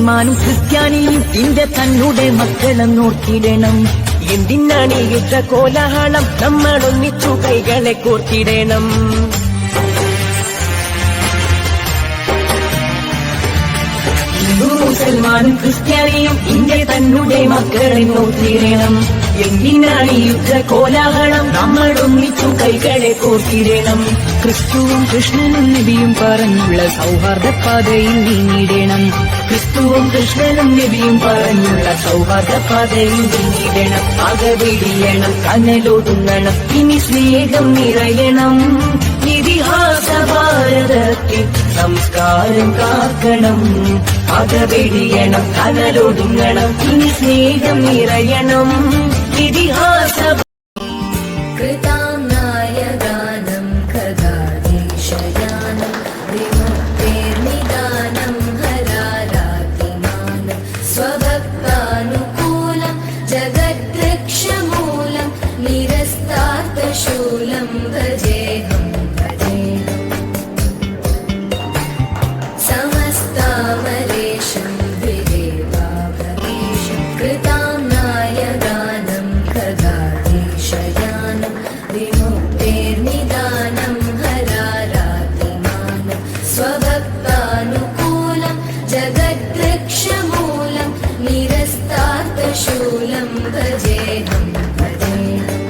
മുസൽമാനും ക്രിസ്ത്യാനിയും ഇന്റെ തന്നുടെ മക്കളെ നോക്കിയിടണം. എന്തിനാണ് ഇത്ര കോലാഹലം? നമ്മൾ ഒന്നിച്ചു കൈകളെ കോർത്തിടണം. മുസൽമാനും ക്രിസ്ത്യാനിയും ഇന്റെ തന്നുടെ മക്കളെ നോക്കിയിടണം. എന്തിനാണ് യുദ്ധ കോലാഹലം? നമ്മൾ ഒന്നിച്ചു കൈകളെ കോർത്തിടണം. ക്രിസ്തുവും കൃഷ്ണനും നബിയും പറഞ്ഞുള്ള സൗഹാർദ്ദ പാതയിൽ നീങ്ങിടണം. ക്രിസ്തുവും കൃഷ്ണനും നബിയും പറഞ്ഞുള്ള സൗഹാർദ്ദ പാതയിൽ നീങ്ങിടണം. അകവിടിയണം, കനലൊടുങ്ങണം, ഇനി സ്നേഹം നിറയണം. ഇതിഹാസ ഭാരതത്തിൽ സംസ്കാരം കാക്കണം. അകവിടിയണം, കനലൊടുങ്ങണം, ഇനി സ്നേഹം നിറയണം. ഇതിഹാസ കൃതാനായഗാനം ഖഗാധീശയാനം വിമുക്തേർനിദാനം ഹരാരാതിമാനം സ്വഭക്താനുകൂലം ജഗദ്രക്ഷമൂലം നിരസ്താർത്ഥശൂലം ഭജേഹം ഭജേഹം സമസ്താമലേശം വിദേവാഭവേശം കൃതാനായഗാനം ഖഗാധീശയാനം വിമുക്തേർനിദാനം ഹരാരാതിമാനം സ്വഭക്താനുകൂലം ജഗദ്രക്ഷമൂലം നിരസ്താർത്ഥശൂലം ഭജേഹം ഭജേഹം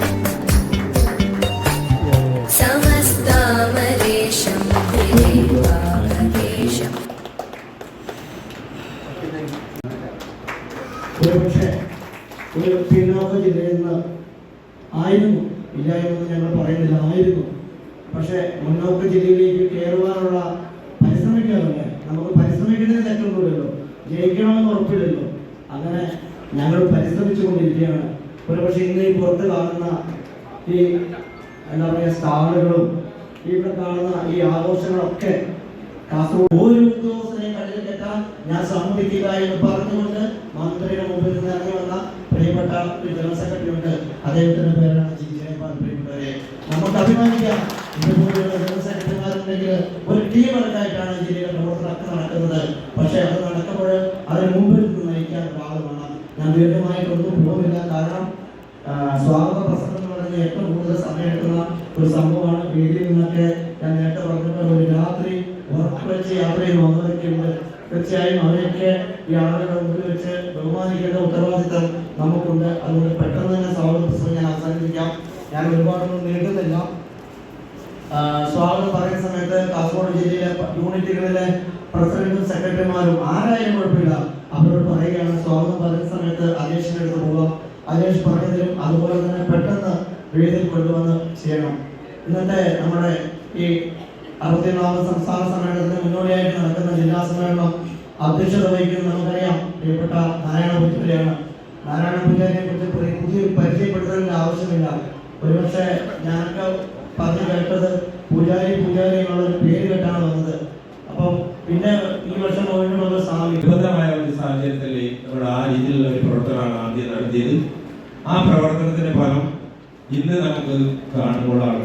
സമസ്താമലേശം വിദേവാഭവേശം. ഒരുപക്ഷെ ഒരു പിന്നോക്ക ജില്ലയിൽ നിന്ന് ആയിരുന്നു, ഇല്ലായെന്ന് ഞങ്ങൾ പറയുന്നില്ല, ആയിരുന്നു. പക്ഷെ മുന്നോക്ക ജില്ലയിലേക്ക് കയറുവാനുള്ള പരിശ്രമിക്കാറുണ്ട്. നമുക്ക് പരിശ്രമിക്കുന്നതിന് തെറ്റൊന്നുമില്ലല്ലോ, ജയിക്കണമെന്ന് ഉറപ്പില്ലല്ലോ. അങ്ങനെ ഞങ്ങൾ പരിശ്രമിച്ചു കൊണ്ടിരിക്കുകയാണ്. ഒരുപക്ഷെ ഇന്ന് ഈ പുറത്ത് കാണുന്ന ഈ എന്താ പറയുക സ്റ്റാളുകളും ഇവിടെ കാണുന്ന ഈ ആഘോഷങ്ങളൊക്കെ കാസർഗോഡ് ഒരു ഉദ്യോഗസ്ഥനെ കടലിൽ കെട്ടാൻ ഞാൻ സമ്മതിക്കുക എന്ന് പറഞ്ഞുകൊണ്ട് മന്ത്രിയുടെ മുമ്പിൽ നിന്ന് ഇറങ്ങി വന്ന പ്രിയപ്പെട്ട ഒരു ജനറൽ സെക്രട്ടറി ഉണ്ട്. അദ്ദേഹത്തിന്റെ പേരാണ് ജിജയപാൽ. പ്രിയപ്പെട്ടവരെ, നമുക്ക് അഭിമാനിക്കാം. ഇതുപോലെയുള്ള ജനറൽ സെക്രട്ടറിമാരുണ്ടെങ്കിൽ ഒരു ടീം വർക്കായിട്ടാണ് ജില്ലയിലെ പ്രവർത്തനമൊക്കെ നടക്കുന്നത്. പക്ഷെ അത് നടക്കുമ്പോൾ അതിന് മുമ്പിൽ നിന്ന് നയിക്കാൻ ഒരാൾ വേണം. ഞാൻ ദീർഘമായിട്ടൊന്നും പോകുന്നില്ല, കാരണം സ്വാഗത പ്രസംഗം എന്ന് പറയുന്നത് ഏറ്റവും കൂടുതൽ സമയം എടുക്കുന്ന ഒരു സംഭവമാണ്. വേദിയിൽ നിന്നൊക്കെ ഞാൻ നേരത്തെ പറഞ്ഞപ്പോൾ ഒരു രാത്രി ഉറപ്പുവെച്ച് യാത്ര ചെയ്ത് വന്നവരൊക്കെയുണ്ട്. തീർച്ചയായും അവരെയൊക്കെ ഈ ആളുകളുടെ മുമ്പിൽ വെച്ച് ബഹുമാനിക്കേണ്ട ഉത്തരവാദിത്തം നമുക്കുണ്ട്. അതുകൊണ്ട് പെട്ടെന്ന് തന്നെ സ്വാഗത പ്രസംഗം ഞാൻ അവസാനിപ്പിക്കാം. ഞാൻ ഒരുപാടൊന്നും നീട്ടുന്നില്ല. സ്വാഗതം പറയുന്ന സമയത്ത് കാസർഗോഡ് ജില്ലയിലെ യൂണിറ്റുകളിലെ പ്രസിഡന്റും സെക്രട്ടറിമാരും ആരായാലും കുഴപ്പമില്ല, അവരോട് പറയുകയാണ് സ്വാഗതം പറയുന്ന സമയത്ത് അജേഷിന്റെ അടുത്ത് പോകാം. അജേഷ് പറയുന്നതിലും അതുപോലെ തന്നെ പെട്ടെന്ന് വേദിയിൽ കൊണ്ടുവന്ന് ചെയ്യണം. ഇന്നത്തെ നമ്മുടെ ഈ 64 സംസ്ഥാന സമ്മേളനത്തിന് മുന്നോടിയായിട്ട് നടക്കുന്ന ജില്ലാ സമ്മേളനം അധ്യക്ഷത വഹിക്കുന്നത് നമുക്കറിയാം പ്രിയപ്പെട്ട നാരായണ പൂജാരിയാണ്. നാരായണ പൂജാരിയെ കുറിച്ച് പുതിയ പരിചയപ്പെടുത്തുന്നതിന്റെ ആവശ്യമില്ല. ഒരുപക്ഷെ ഞാനൊക്കെ പറഞ്ഞു കേട്ടത് പൂജാരി എന്നുള്ളൊരു പേര് കേട്ടാണ് വന്നത്. അപ്പം പിന്നെ ഈ വർഷം ഒരു വിബന്ധമായ ഒരു സാഹചര്യത്തിൽ നമ്മൾ ആ രീതിയിലുള്ള ഒരു പ്രവർത്തനമാണ് ആദ്യം നടത്തിയത്. ആ പ്രവർത്തനത്തിന്റെ ഫലം ഇന്ന് നമുക്ക് കാണുമ്പോഴാണ്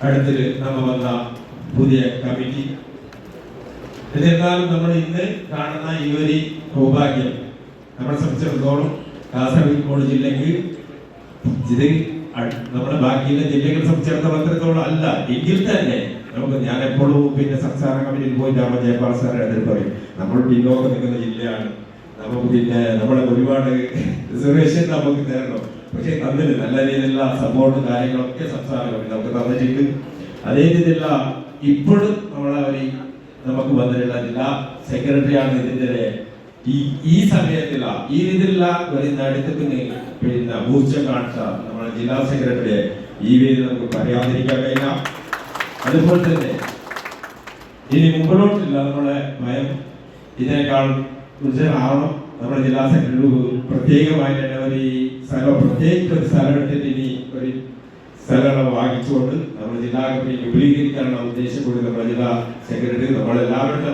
അടുത്തില് നമ്മൾ വന്ന പുതിയ കമ്മിറ്റി. എന്നിരുന്നാലും നമ്മൾ ഇന്ന് കാണുന്ന ഈ ഒരു സൗഭാഗ്യം നമ്മളെ സംബന്ധിച്ചിടത്തോളം കാസർഗോഡ് ജില്ലക്ക് ഇത് നമ്മുടെ ബാക്കിയുള്ള ജില്ലകളെ സംബന്ധിച്ചിടത്തോളം അത്രത്തോളം അല്ല എങ്കിൽ തന്നെ നമുക്ക്, ഞാൻ എപ്പോഴും പിന്നെ സംസ്ഥാന കമ്മിറ്റിയിൽ പോയി ജയപാൽ സാറിന്റെ അടുത്ത് പറയും, നമ്മൾ പിന്നോക്കം നിൽക്കുന്ന ജില്ലയാണ്, നമുക്ക് പിന്നെ നമ്മളെ ഒരുപാട് റിസർവേഷൻ നമുക്ക് തരണം. പക്ഷെ തന്നില്ല, നല്ല രീതിയിലുള്ള സപ്പോർട്ടും കാര്യങ്ങളൊക്കെ സംസ്ഥാന കമ്മിറ്റി നമുക്ക് തന്നിട്ടുണ്ട്. അതേ രീതിയിലുള്ള ഇപ്പോഴും നമ്മളെ നമുക്ക് വന്നിട്ടുള്ള ജില്ലാ സെക്രട്ടറിയാണ് ഇതിന്റെ ഈ സമയത്തുള്ള ഈ രീതിയിലുള്ള ഒരു നടത്തിപ്പിന് പിന്നെ ഊർജ്ജം കാണിച്ച നമ്മുടെ ജില്ലാ സെക്രട്ടറിയെ ഈ വേദി നമുക്ക് പറയാതിരിക്കാൻ കഴിയില്ല. അതുപോലെ തന്നെ ഇനി മുമ്പോട്ടില്ല നമ്മളെ ഭയം ഇതിനേക്കാൾ ഉജ്ജനാവണം. നമ്മുടെ ജില്ലാ സെക്രട്ടറി പ്രത്യേകമായിട്ട് ഒരു സ്ഥലം പ്രത്യേകിച്ച് ഒരു സ്ഥലം എടുത്തിട്ട് ഇനി ഒരു സ്ഥലം വാങ്ങിച്ചുകൊണ്ട് നമ്മുടെ ജില്ലാ കമ്മിറ്റി വിപുലീകരിക്കാനുള്ള ഉദ്ദേശം കൂടി നമ്മുടെ ജില്ലാ സെക്രട്ടറി നമ്മളെല്ലാവരുടെ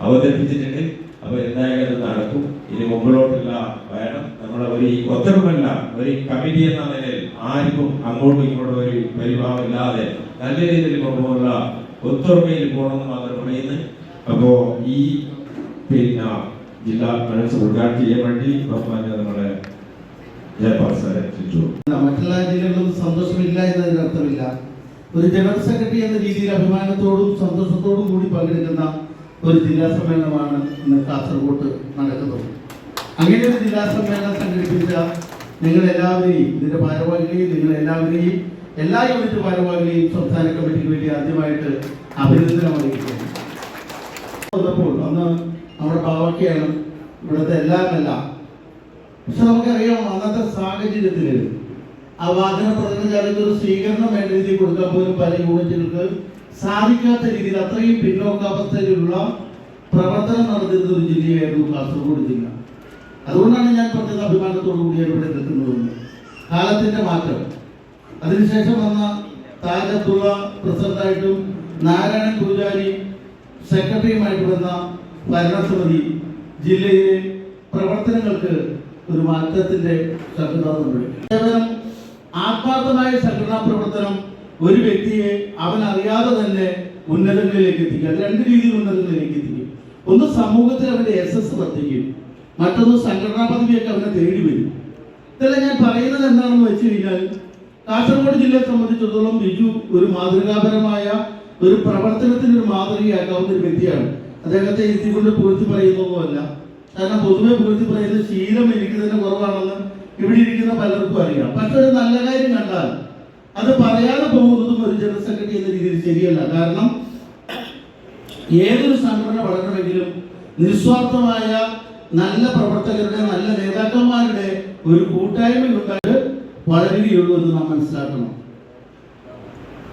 അവതരിപ്പിച്ചിട്ടുണ്ട്. അപ്പൊ എന്തായാലും നടക്കും. ഇനി മുമ്പിലോട്ടില്ല വേണം. നമ്മളെ ഒരു ഒത്തരമല്ല, ഒരു കമ്മിറ്റി എന്ന നിലയിൽ ആർക്കും അങ്ങോട്ടും ഇങ്ങോട്ടും ഒരു പരിഭാവം ഇല്ലാതെ നല്ല രീതിയിൽ കൊണ്ടുപോകുന്ന ഒത്തൊരുമയിൽ പോകണമെന്ന് മാത്രം പറയുന്നത്. അപ്പോ ഈ പിന്നെ ജില്ലാ കലോത്സവം ഉദ്ഘാടനം ചെയ്യാൻ വേണ്ടി ബഹുമാന്യ നമ്മുടെ ജയപാൽ സാറെ ക്ഷണിച്ചു. മറ്റെല്ലാ ജില്ലകളിലും സന്തോഷമില്ല എന്നതിന് അർത്ഥമില്ല. ഒരു ജനറൽ സെക്രട്ടറി എന്ന രീതിയിൽ അഭിമാനത്തോടും സന്തോഷത്തോടും കൂടി പങ്കെടുക്കുന്ന ഒരു ജില്ലാ സമ്മേളനമാണ് ഇന്ന് കാസർഗോഡ് നടക്കുന്നത്. അങ്ങനെ ഒരു ജില്ലാ സമ്മേളനം സംഘടിപ്പിച്ച നിങ്ങളെല്ലാവരെയും, ഇതിന്റെ ഭാരവാഹികളെയും, നിങ്ങളെല്ലാവരെയും, എല്ലാ യൂണിറ്റ് ഭാരവാഹികളെയും സംസ്ഥാന കമ്മിറ്റിക്ക് വേണ്ടി ആദ്യമായിട്ട് അഭിനന്ദനം അറിയിക്കുന്നു. വന്നപ്പോൾ അന്ന് നമ്മുടെ ബാവക്കയാണ് ഇവിടുത്തെ എല്ലാമല്ല. പക്ഷെ നമുക്കറിയാം അന്നത്തെ സാഹചര്യത്തിൽ ആ വാഹന പ്രകടനകാലത്ത് ഒരു സ്വീകരണം വേണ്ട രീതിയിൽ കൊടുക്കാൻ പോലും പല യൂണിറ്റുകൾക്ക് സാധിക്കാത്ത രീതിയിൽ അത്രയും പിന്നോക്കാവസ്ഥയിലുള്ള പ്രവർത്തനം നടത്തിയിരുന്ന ഒരു ജില്ലയായിരുന്നു കാസർഗോഡ് ജില്ല. അതുകൊണ്ടാണ് ഞാൻ പറഞ്ഞത് അഭിമാനത്തോടു കൂടിയാണ് ഇവിടെ നിൽക്കുന്നത്. കാലത്തിന്റെ മാറ്റം, അതിനുശേഷം വന്ന താജ് അബ്ദുള്ള പ്രസിഡന്റായിട്ടും നാരായണൻ പൂജാരി സെക്രട്ടറിയുമായിട്ട് വന്ന ഭരണസമിതി ജില്ലയിലെ പ്രവർത്തനങ്ങൾക്ക് ഒരു മാറ്റത്തിന്റെ കേവലം ആത്മാർത്ഥമായ സംഘടനാ പ്രവർത്തനം ഒരു വ്യക്തിയെ അവൻ അറിയാതെ തന്നെ ഉന്നതങ്ങളിലേക്ക് എത്തിക്കും. അത് രണ്ട് രീതിയിൽ ഉന്നതങ്ങളിലേക്ക് എത്തിക്കും. ഒന്ന് സമൂഹത്തിൽ അവന്റെ യശസ് വർദ്ധിക്കും, മറ്റൊന്ന് സംഘടനാ പദവിയൊക്കെ അവനെ തേടി വരും. ഇതെല്ലാം ഞാൻ പറയുന്നത് എന്താണെന്ന് വെച്ച് കഴിഞ്ഞാൽ, കാസർഗോഡ് ജില്ലയെ സംബന്ധിച്ചിടത്തോളം ബിജു ഒരു മാതൃകാപരമായ ഒരു പ്രവർത്തനത്തിന് ഒരു മാതൃകയാക്കാവുന്ന ഒരു വ്യക്തിയാണ്. അദ്ദേഹത്തെ ഇരുത്തിക്കൊണ്ട് പൂഴ്ത്തി പറയുന്നതുമല്ല. കാരണം പൊതുവെ പൂഴ്ത്തി പറയുന്ന ശീലം എനിക്ക് തന്നെ കുറവാണെന്ന് ഇവിടെ ഇരിക്കുന്ന പലർക്കും അറിയാം. പക്ഷെ ഒരു നല്ല കാര്യം കണ്ടാൽ അത് പറയാതെ പോകുന്നതും ഒരു ജനറൽ സെക്രട്ടറി എന്ന രീതിയിൽ ശരിയല്ല. കാരണം ഏതൊരു സംഘടന വളരണമെങ്കിലും നിസ്വാർത്ഥമായ നല്ല പ്രവർത്തകരുടെ, നല്ല നേതാക്കന്മാരുടെ ഒരു കൂട്ടായ്മ ഉണ്ടായിട്ട് വളരുകയുള്ളൂ എന്ന് നാം മനസ്സിലാക്കണം.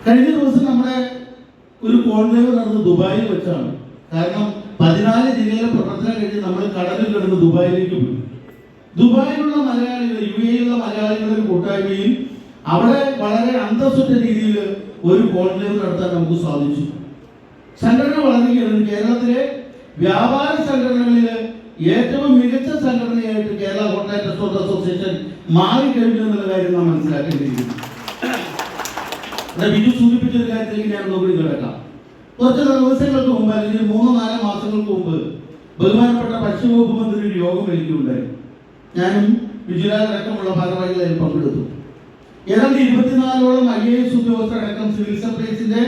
കഴിഞ്ഞ ദിവസം നമ്മുടെ ഒരു കോൺക്ലേവ് നടന്നത് ദുബായിൽ വെച്ചാണ്. കാരണം 14 ജില്ലയിലെ പ്രവർത്തനം കഴിഞ്ഞ് നമ്മൾ കടലിൽ കിടന്ന് ദുബായിലേക്ക് പോയി. ദുബായിലുള്ള മലയാളികൾ, UAE-യിലുള്ള മലയാളികളുടെ ഒരു കൂട്ടായ്മയിൽ അവിടെ വളരെ അന്തസ്സുറ്റ രീതിയിൽ ഒരു കോൺക്ലേവ് നടത്താൻ നമുക്ക് സാധിച്ചു. സംഘടന വളരുകയാണ്. കേരളത്തിലെ വ്യാപാര സംഘടനകളിൽ ഏറ്റവും മികച്ച സംഘടനയായിട്ട് കേരള ഹോട്ടൽ റെസ്റ്റോറന്റ് അസോസിയേഷൻ മാറിക്കഴിഞ്ഞു എന്നുള്ള കാര്യം നാം മനസ്സിലാക്കേണ്ടിയിരിക്കുന്നു. ബിജു സൂചിപ്പിച്ച ഒരു കാര്യത്തിലേക്ക് ഞാൻ ഒന്നുകൂടി കിടക്കാം. കുറച്ച് ദിവസങ്ങൾക്ക് മുമ്പ്, അല്ലെങ്കിൽ 3-4 മാസങ്ങൾക്ക് മുമ്പ്, ബഹുമാനപ്പെട്ട ഭക്ഷ്യവകുപ്പ് മന്ത്രി ഒരു യോഗം വിളിക്കുകയുണ്ടായി. ഞാനും ബിജുലാലടക്കമുള്ള ഭാരവാഹികളിൽ പങ്കെടുത്തു. ഏതാണ്ട് 24ഓളം IAS ഉദ്യോഗസ്ഥരടക്കം, സിവിൽ സപ്ലൈസിന്റെ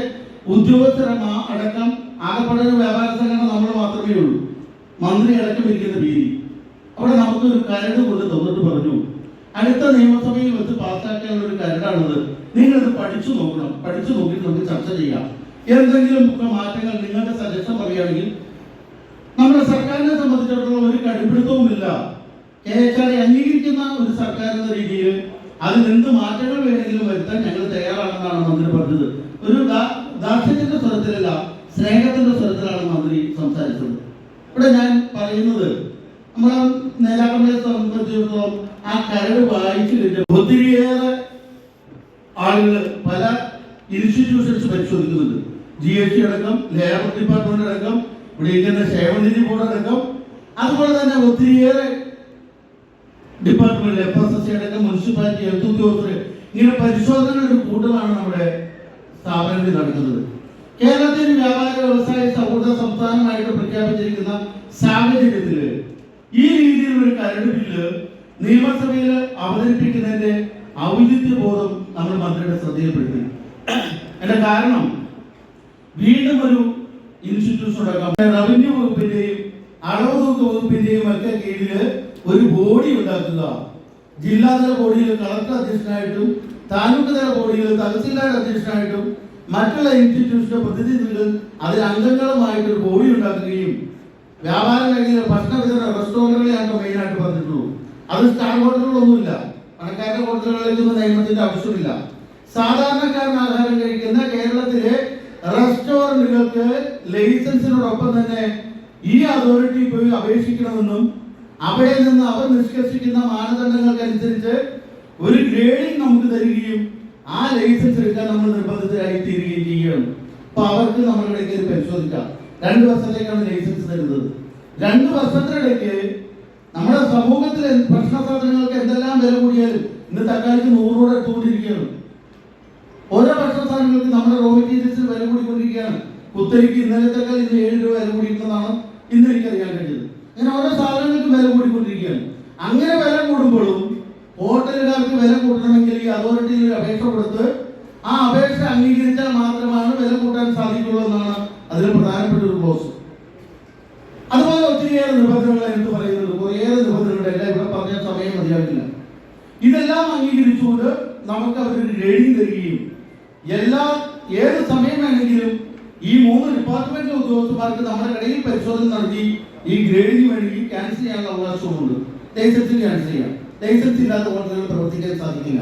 ഉദ്യോഗസ്ഥർ അടക്കം, ആകെപ്പാടെ ഒരു വ്യാപാര സംഘടന നമ്മൾ മാത്രമേ ഉള്ളൂ. മന്ത്രി അടക്കം ഇരിക്കുന്ന പേര് അവിടെ നമുക്കൊരു കരട് കൊണ്ട് തന്നിട്ട് പറഞ്ഞു, അടുത്ത നിയമസഭയിൽ വെച്ച് പാസ്സാക്കാനുള്ള ഒരു കരടാണത്, നിങ്ങളിത് പഠിച്ചു നോക്കണം, പഠിച്ചു നോക്കിയിട്ട് നമുക്ക് ചർച്ച ചെയ്യാം. എന്തെങ്കിലും മാറ്റങ്ങൾ നിങ്ങളുടെ സജഷൻ പറയുകയാണെങ്കിൽ. നമ്മുടെ സർക്കാരിനെ സംബന്ധിച്ചിടത്തോളം ഒരു കടുപിടുത്തവുമില്ല. KHR അംഗീകരിക്കുന്ന ഒരു സർക്കാർ എന്ന രീതിയിൽ അതിൽ എന്ത് മാറ്റങ്ങൾ വേണമെങ്കിലും വരുത്താൻ ഞങ്ങൾ തയ്യാറാണെന്നാണ് മന്ത്രി പറഞ്ഞത്. ഒരു ദാർഷ്ട്യത്തിന്റെ സ്വരത്തിലല്ല, സ്നേഹത്തിന്റെ സ്വരത്തിലാണ് മന്ത്രി സംസാരിച്ചത്. ഇവിടെ ഞാൻ പറയുന്നത്, നമ്മളെ നേതാക്കളെ സംബന്ധിച്ചിടത്തോളം ആ കരട് വായിച്ചു കഴിഞ്ഞാൽ ഒത്തിരിയേറെ ആളുകൾ പല ഇൻസ്റ്റിറ്റ്യൂഷൻസ് പരിശോധിക്കുന്നുണ്ട്. GST അടക്കം, ലേബർ ഡിപ്പാർട്ട്മെന്റ് അടക്കം, ഇവിടെ ഇരിക്കുന്ന ക്ഷേമനിധി ബോർഡ് അടക്കം, അതുപോലെ തന്നെ ഒത്തിരിയേറെ ഡിപ്പാർട്ട്മെന്റ്, FSSC അടക്കം, മുനിസിപ്പാലിറ്റി, ഹെൽത്ത് ഉദ്യോഗസ്ഥർ, ഇങ്ങനെ പരിശോധനകളുടെ ഒരു കൂട്ടമാണ് നമ്മുടെ സ്ഥാപനങ്ങളിൽ നടക്കുന്നത്. കേരളത്തിൽ വ്യാപാര വ്യവസായ സൗഹൃദ സംസ്ഥാനമായിട്ട് പ്രഖ്യാപിച്ചിരിക്കുന്ന സാഹചര്യത്തിൽ ഈ രീതിയിലുള്ള ഒരു കരട് ബില്ല് നിയമസഭയിൽ അവതരിപ്പിക്കുന്നതിന്റെ ഔചിത്യബോധം നമ്മൾ മന്ത്രിയുടെ ശ്രദ്ധയിൽപ്പെടുത്തി. അതിന്റെ കാരണം, വീണ്ടും ഒരു ഇൻസ്റ്റിറ്റ്യൂഷൻ അടക്കം റവന്യൂ വകുപ്പിന്റെയും അളവ് തൂക്ക വകുപ്പിന്റെയും ഒക്കെ കീഴിൽ ഒരു ബോഡി ഉണ്ടാക്കുക. ജില്ലാതല ബോഡിയിൽ കളക്ടർ അധ്യക്ഷനായിട്ടും, താലൂക്ക് തല ബോഡിയിൽ തഹസിൽദാർ അധ്യക്ഷനായിട്ടും, മറ്റുള്ള ഇൻസ്റ്റിറ്റ്യൂഷന്റെ പ്രതിനിധികൾ അതിൽ അംഗങ്ങളുമായിട്ട് ഒരു ബോഡി ഉണ്ടാക്കുകയും, വ്യാപാര മേഖലയിലെ ഭക്ഷണ വിതരണ റെസ്റ്റോറന്റുകളെയാണ് മെയിനായിട്ട് പറഞ്ഞിട്ടുള്ളൂ. അത് സ്റ്റാർ ഹോട്ടലുകളൊന്നുമില്ല, പണക്കാരുടെ ഹോട്ടലുകളിലേക്കൊന്നും നിയമത്തിന്റെ ആവശ്യമില്ല. സാധാരണക്കാരൻ ആഹാരം കഴിക്കുന്ന കേരളത്തിലെ റെസ്റ്റോറന്റുകൾക്ക് ലൈസൻസിനോടൊപ്പം തന്നെ ഈ അതോറിറ്റി പോയി അപേക്ഷിക്കണമെന്നും അവിടെ നിന്ന് അവർ നിഷ്കർഷിക്കുന്ന മാനദണ്ഡങ്ങൾക്കനുസരിച്ച് ഒരു ഗ്രേഡിംഗ് നമുക്ക് തരികയും ആ ലൈസൻസ് എടുക്കാൻ നമ്മൾ നിർബന്ധിതരായി തീരുകയും ചെയ്യുകയാണ്. അപ്പൊ അവർക്ക് നമ്മളിടയ്ക്ക് പരിശോധിക്കാം. 2 വർഷത്തേക്കാണ് ലൈസൻസ് തരുന്നത്. 2 വർഷത്തിനിടയ്ക്ക് നമ്മുടെ സമൂഹത്തിൽ ഭക്ഷണ സാധനങ്ങൾക്ക് എന്തെല്ലാം വില കൂടിയാലും, ഇന്ന് തക്കാളിക്ക് 100 രൂപ എടുത്തുകൊണ്ടിരിക്കുകയാണ്. ഓരോ ഭക്ഷണ സാധനങ്ങൾക്ക് നമ്മുടെ റോ മെറ്റീരിയൽസ് വില കൂടിക്കൊണ്ടിരിക്കുകയാണ്. കുത്തരിക്ക് ഇന്നലത്തേക്കാൾ ഇന്ന് 7 രൂപ വില കൂടിയിട്ടുള്ളതാണ് ഇന്ന് എനിക്കറിയാൻ കഴിഞ്ഞത്. ഇങ്ങനെ ഓരോ സാധനങ്ങൾക്കും വില കൂടിക്കൊണ്ടിരിക്കുകയാണ്. അങ്ങനെ വില കൂടുമ്പോഴും ഹോട്ടലുകാർക്ക് വില കൂട്ടണമെങ്കിൽ ഈ അതോറിറ്റിയിൽ ഒരു അപേക്ഷ കൊടുത്ത് ആ അപേക്ഷ അംഗീകരിച്ചാൽ മാത്രമാണ് വില കൂട്ടാൻ സാധിക്കുള്ളൂ എന്നാണ് അതിൽ പ്രധാനപ്പെട്ട ഒരു ക്ലോസ്. അതുപോലെ ഒത്തിരിയേറെ നിബന്ധനകൾ എന്ന് പറയുന്നത്, കുറേയേറെ നിബന്ധനകളെല്ലാം ഇവിടെ പറഞ്ഞ സമയം മതിയാകില്ല. ഇതെല്ലാം അംഗീകരിച്ചുകൊണ്ട് നമുക്ക് അവരൊരു ഗ്രേഡിംഗ് തരികയും ഏത് സമയം വേണമെങ്കിലും ഈ 3 ഡിപ്പാർട്ട്മെന്റിലെ ഉദ്യോഗസ്ഥന്മാർക്ക് നമ്മുടെ കടയിൽ പരിശോധന നടത്തി ഈ ഗ്രേഡിംഗ് വേണമെങ്കിൽ ക്യാൻസൽ ചെയ്യാനുള്ള അവകാശവുമുണ്ട്. ലൈസൻസിൽ ക്യാൻസൽ ചെയ്യാം. ലൈസൻസ് ഇല്ലാത്ത ഹോട്ടലുകൾ പ്രവർത്തിക്കാൻ സാധിക്കില്ല.